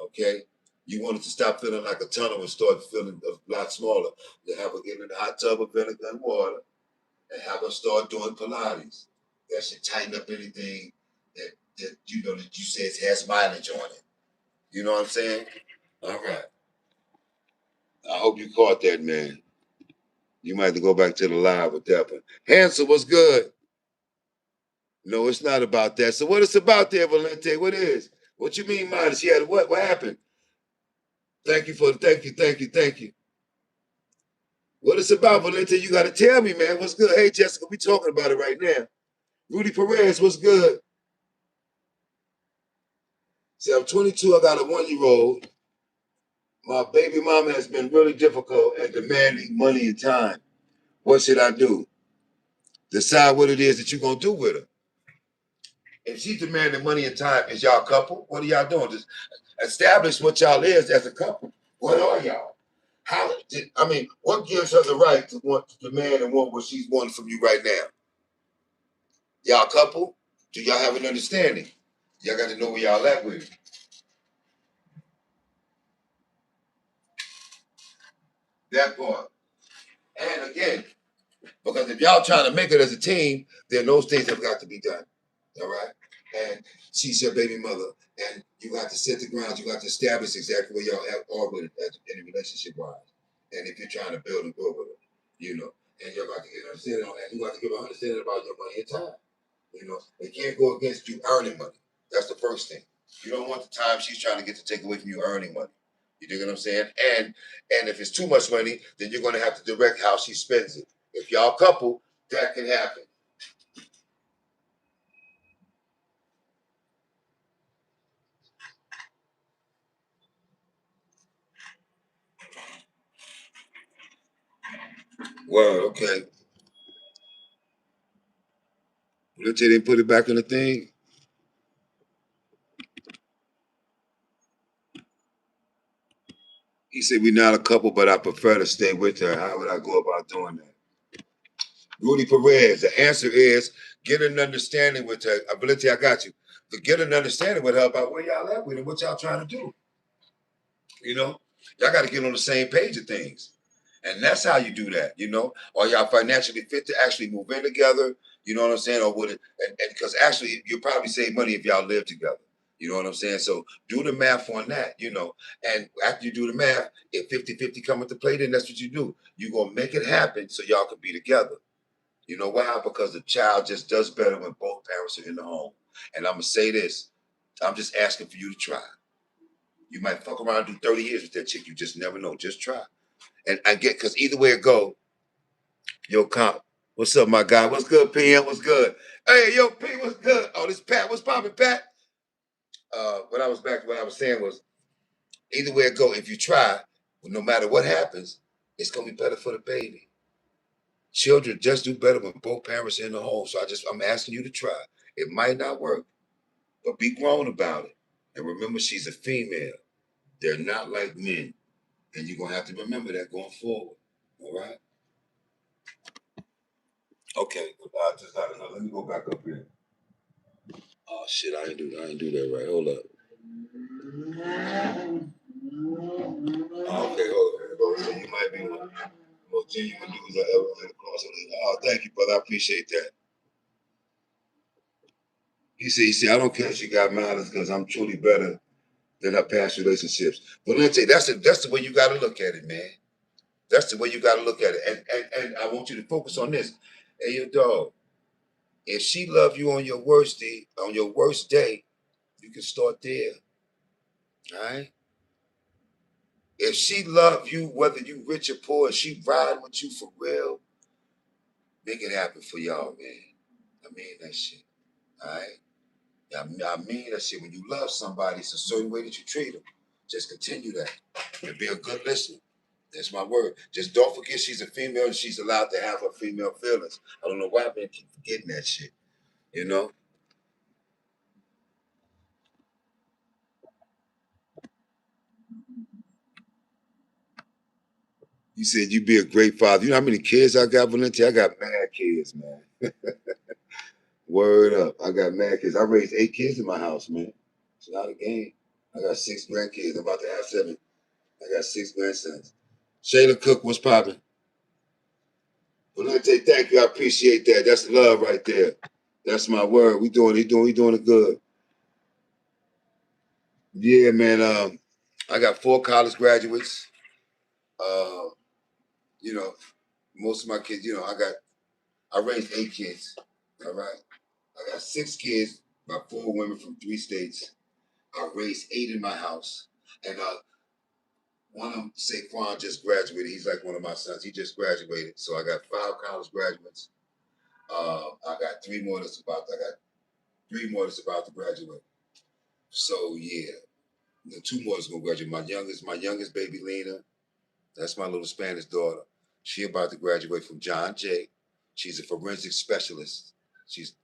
Okay? You want it to stop feeling like a tunnel and start feeling a lot smaller. You have her get in the hot tub of vinegar and water and have her start doing Pilates. That should tighten up anything that you know that you says has mileage on it. You know what I'm saying? All right. I hope you caught that, man. You might have to go back to the live with that one. Hansel, what's good? No, it's not about that. So what it's about there, Valente? What is? What you mean mileage? Yeah, what happened? Thank you. What it's about, Valente? You gotta tell me, man. What's good? Hey, Jessica, we talking about it right now. Rudy Perez, what's good? See, I'm 22. I got a 1-year-old. My baby mama has been really difficult at demanding money and time. What should I do? Decide what it is that you're gonna do with her. If she's demanding money and time, is y'all a couple? What are y'all doing? Just establish what y'all is as a couple. What are y'all? What gives her the right to want to demand and want what she's wanting from you right now? Y'all a couple? Do y'all have an understanding? Y'all got to know where y'all at with it. That part. And again, because if y'all trying to make it as a team, then those things have got to be done. All right? And she's your baby mother. And you got to set the grounds. You got to establish exactly where y'all are with it in a relationship wise. And if you're trying to build and grow with her, you know, and you're about to get an understanding on that, you got to give an understanding about your money and time. You know, they can't go against you earning money. That's the first thing. You don't want the time she's trying to get to take away from you earning money. You dig what I'm saying? And if it's too much money, then you're going to have to direct how she spends it. If y'all couple, that can happen. Well, okay. Let's say they put it back in the thing. He said, we're not a couple, but I prefer to stay with her. How would I go about doing that? Rudy Perez, the answer is get an understanding with her. Ability, I got you. To get an understanding with her about where y'all at with and what y'all trying to do. You know, y'all got to get on the same page of things. And that's how you do that, you know. Are y'all financially fit to actually move in together? You know what I'm saying? Or would it, and because actually you'll probably save money if y'all live together. You know what I'm saying? So do the math on that, you know. And after you do the math, if 50-50 come into play, then that's what you do. You're going to make it happen so y'all can be together. You know why? Because the child just does better when both parents are in the home. And I'm going to say this. I'm just asking for you to try. You might fuck around and do 30 years with that chick. You just never know. Just try. And I get, because either way it go, yo, comp, what's up, my guy? What's good, PM? What's good? Hey, yo, P, what's good? Oh, this Pat. What's poppin', Pat? What I was saying was, either way it go, if you try, no matter what happens, it's going to be better for the baby. Children just do better when both parents are in the home. So I'm asking you to try. It might not work, but be grown about it. And remember, she's a female. They're not like men. And you're going to have to remember that going forward. All right? Okay. Just let me go back up here. Oh, shit. I ain't do that right. Hold up. Okay, hold on. So you might be one of the most genuine dudes I ever ran across. Oh, thank you, brother. I appreciate that. He said, I don't care if she got mileage because I'm truly better than her past relationships. But let me tell you, that's the way you got to look at it, man. That's the way you got to look at it. And I want you to focus on this. Hey, your dog. If she loved you on your worst day, you can start there. All right. If she loved you, whether you rich or poor, and she ride with you for real, make it happen for y'all, man. I mean that shit. All right. I mean that shit. When you love somebody, it's a certain way that you treat them. Just continue that and be a good listener. That's my word. Just don't forget she's a female and she's allowed to have her female feelings. I don't know why men keep forgetting that shit. You know? You said you'd be a great father. You know how many kids I got, Valente? I got mad kids, man. Word up. I got mad kids. I raised 8 kids in my house, man. It's not a game. I got 6 grandkids. I'm about to have 7. I got 6 grandsons. Shayla Cook, what's popping? Valente, thank you. I appreciate that. That's love right there. That's my word. We doing it good. Yeah, man. I got 4 college graduates. Uh, you know, most of my kids, I raised 8 kids. All right. I got 6 kids by 4 women from 3 states. I raised 8 in my house. And one of them, Saquon, just graduated. He's like one of my sons. He just graduated. So I got 5 college graduates. I got 3 more that's about to graduate. So yeah. The 2 more is gonna graduate. My youngest baby Lena. That's my little Spanish daughter. She about to graduate from John Jay. She's a forensic specialist. She's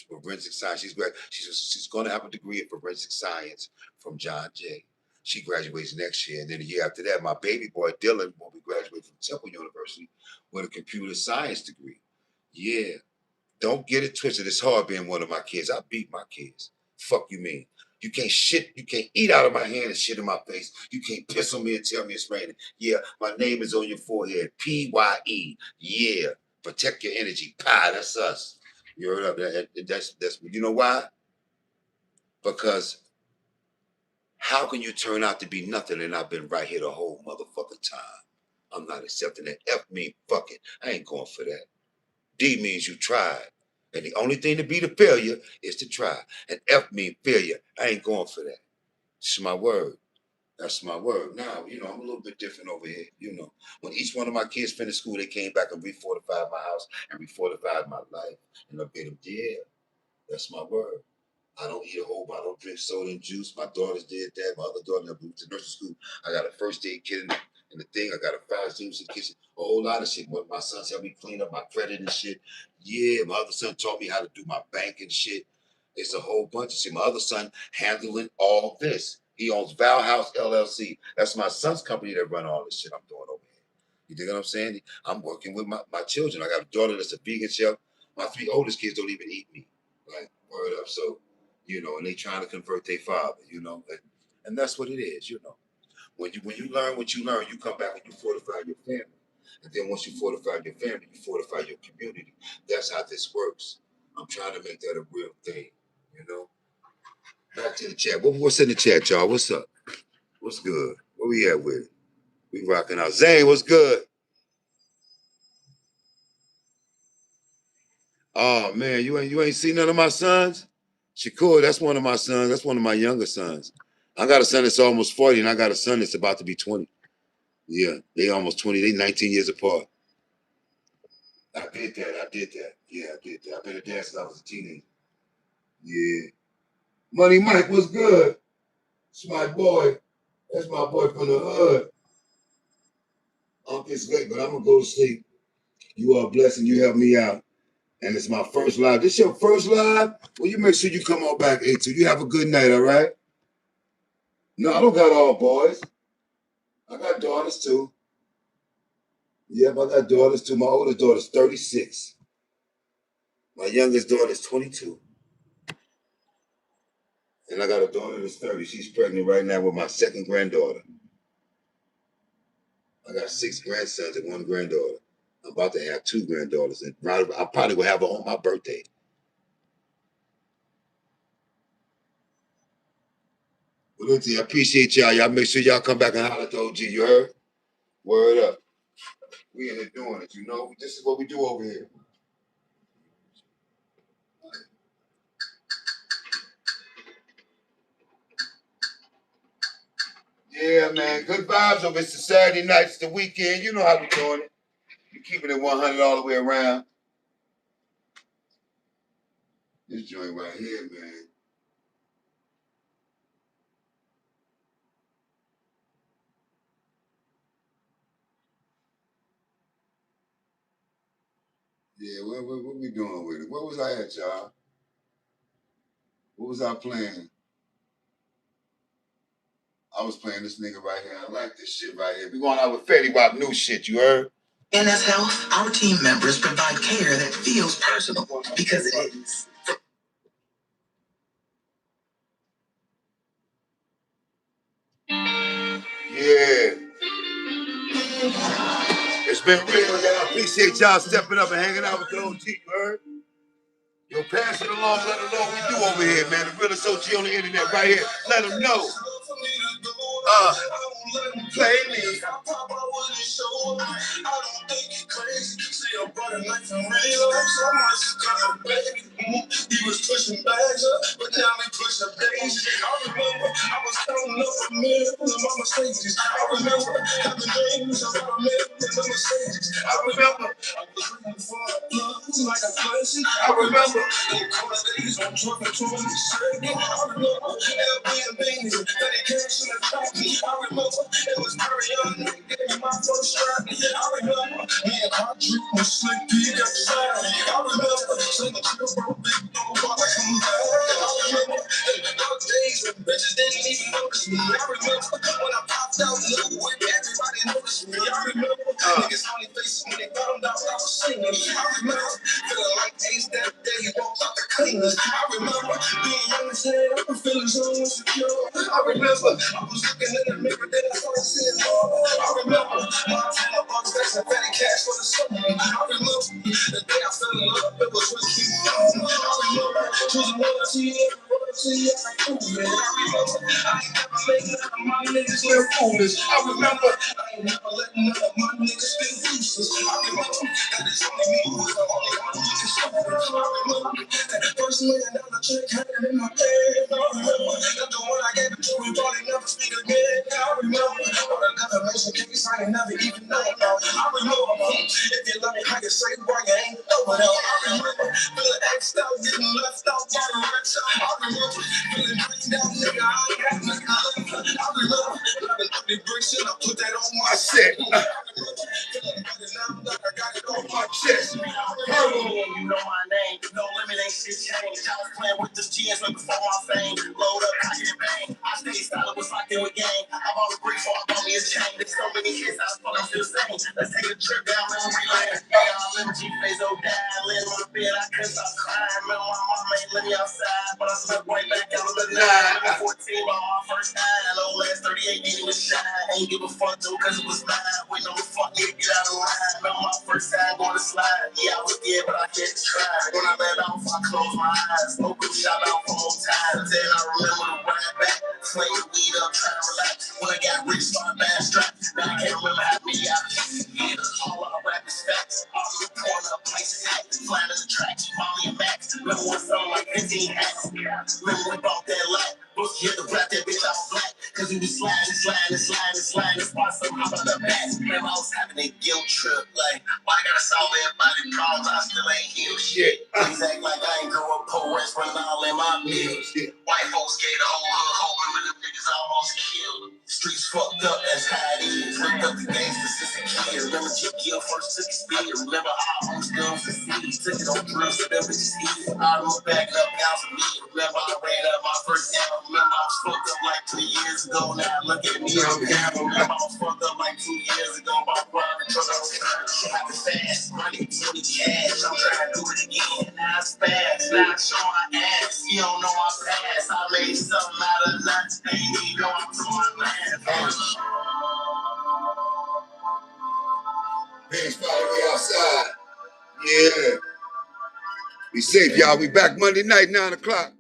for forensic science. She's going to have a degree in forensic science from John Jay. She graduates next year, and then the year after that, my baby boy Dylan will be graduating from Temple University with a computer science degree. Yeah, don't get it twisted. It's hard being one of my kids. I beat my kids. Fuck you mean? You can't shit. You can't eat out of my hand and shit in my face. You can't piss on me and tell me it's raining. Yeah, my name is on your forehead. P-Y-E. Yeah. Protect your energy. Pie. That's us. You heard of that? That's you know why? Because how can you turn out to be nothing and I've been right here the whole motherfucking time? I'm not accepting that. F me, fuck it. I ain't going for that. D means you tried. And the only thing to beat a failure is to try. And F means failure. I ain't going for that. It's my word. That's my word. Now, I'm a little bit different over here. When each one of my kids finished school, they came back and refortified my house and refortified my life. And I made them, yeah, that's my word. I don't eat a whole bottle. I don't drink soda and juice. My daughters did that. My other daughter that moved to nursing school. I got a first aid kit in the thing. I got a 5 students in the kitchen. A whole lot of shit. My sons helped me clean up my credit and shit. Yeah, my other son taught me how to do my bank and shit. It's a whole bunch of shit. My other son handling all this. He owns Val House LLC. That's my son's company that run all this shit I'm doing over here. You dig what I'm saying? I'm working with my children. I got a daughter that's a vegan chef. My 3 oldest kids don't even eat meat. Like, word up. So, and they trying to convert their father, and that's what it is. When you learn what you learn, you come back and you fortify your family. And then once you fortify your family, you fortify your community. That's how this works. I'm trying to make that a real thing, you know. Back to the chat. What's in the chat, y'all? What's up? What's good? Where we at with it? We rocking out. Zane, what's good? Oh man, you ain't seen none of my sons? Shakur, that's one of my sons. That's one of my younger sons. I got a son that's almost 40, and I got a son that's about to be 20. Yeah, they almost 20. They 19 years apart. I did that. Yeah, I did that. I've been a dad since I was a teenager. Yeah. Money Mike, what's good? It's my boy. That's my boy from the hood. It's late, but I'm gonna go to sleep. You are blessed and you help me out. And it's my first live. This your first live? Well, you make sure you come on back, A2. You have a good night, all right? No, I don't got all boys. I got daughters too. Yep, I got daughters too. My oldest daughter's 36. My youngest daughter's 22. And I got a daughter that's 30. She's pregnant right now with my second granddaughter. I got 6 grandsons and 1 granddaughter. I'm about to have 2 granddaughters. And I probably will have her on my birthday. Well, listen, I appreciate y'all. Y'all make sure y'all come back and holler at the OG. You heard? Word up. We in there doing it, you know? This is what we do over here. Yeah, man. Good vibes over. It's the Saturday night. It's the weekend. You know how we doing it. We keeping it 100 all the way around. This joint right here, man. Yeah, what we doing with it? What was I at, y'all? What was I playing? I was playing this nigga right here. I like this shit right here. We going out with Fetty Wap new shit, you heard? In NS Health, our team members provide care that feels personal because it is. Yeah. It's been real, y'all. Appreciate y'all stepping up and hanging out with the OG, you heard? Yo, pass it along, let them know what we do over here, man. The realest OG on the internet right here. Let them know. Play me. I don't think it's crazy. See your brother like some real. So much gonna baby. He was pushing bags up, but now he pushing daisies. I remember I was counting up a million in my Mercedes. I remember having dreams about a million in the Mercedes. I remember I was looking for a plug like a blessing. I remember the cold days on truck and tour. I remember Airbnbs and petty cash in the trap. I remember it was very young. They gave me my first strap. I remember me and Patrick was slick pig outside. I remember singing chill bro, big dog while I come back. I remember the dark days when bitches didn't even notice me. I remember when I popped out new whip, everybody noticed me. I remember niggas funny faces when they found out I was singing. I remember feeling like Ace that day he walked out the cleaners. I remember being young as hell, feeling so insecure. I remember I was looking in the mirror, then I started seeing more. I remember my $10 and petty cash for the summer. I remember the day I fell in love, it was with Keith. I remember choosing loyalty as I proved it. I remember I ain't never made none of my niggas live foolish. I remember I ain't never let none of my niggas feel useless. I remember that it's only me who was the only one who can stop it. I remember that first $1,000,000 check had it in my hand. I remember that the one I gave it to, we probably never speak again. I remember all the defamation case I ain't never even know about. I remember if you love me, how you say why you ain't over there. I remember feeling X'd out, getting left out by the rich. I remember feeling greened out, nigga, I ain't got nothing. I remember loving ugly bricks and I put that on my set. I remember feeling better now that I got it on my chest. You know my name, no limit, ain't shit changed. I was playing with this GS way before my fame. Load up, cock it, bang. I stay style, was locked in with gang. I bought a brick, so I bought me a chain. There's so many hits, I was fucking still sane. Let's take a trip down memory lane. Hey, I'm living G-Face, oh, dad. Laying on the bed, I couldn't stop crying. Remember my mama ain't let me outside, but I snuck right back out of the line. I was 14 by my first time. Low last 38, ain't even shine. Ain't give a fuck though, cause it was mine. Wait, no fuck, nigga, get out of line. Remember my first time going to slide. Yeah, I was scared, but I had to try. When I let off, I closed my eyes. Smoke and shot out for more time. Then I remember to ride back. Flame the weed up, trying to relax. When I got rich, started bad straps. Now I can't remember how many I all I rap is facts. All the corner, place and act. Flying in the track, Molly and Max. Remember when something like 15 hats. Remember we bought that light. Bush had to rap that bitch out black. Cause we was sliding. Spot somehow about the back. Remember I was having a guilt trip. Like, why I gotta solve everybody problems? I still ain't healed shit. Please act like I ain't grow up poor, rest running all in my bills. White folks gave the whole hood hope. Remember them niggas almost killed. Streets fucked up, that's how it is. Ripped up the gangsters since a kid. Remember Jim Gill first took his speed. Remember how I was guns for seeds. Took it on drills so them bitches eat. I was backing up down for me. Remember I ran up my first down. Remember I was fucked up like 3 years ago. Now look at me, I'm down. Remember I was fucked up like 2 years ago. My brother truck I was trying to shop it fast. Money, 20 cash. I'm trying to do it again. Now it's fast. Now I show my ass. You don't know my past. I made something out of nothing. Ain't even know I'm from my man. Page-5-Lit outside. Yeah. Be safe, y'all. We back Monday night, 9 o'clock.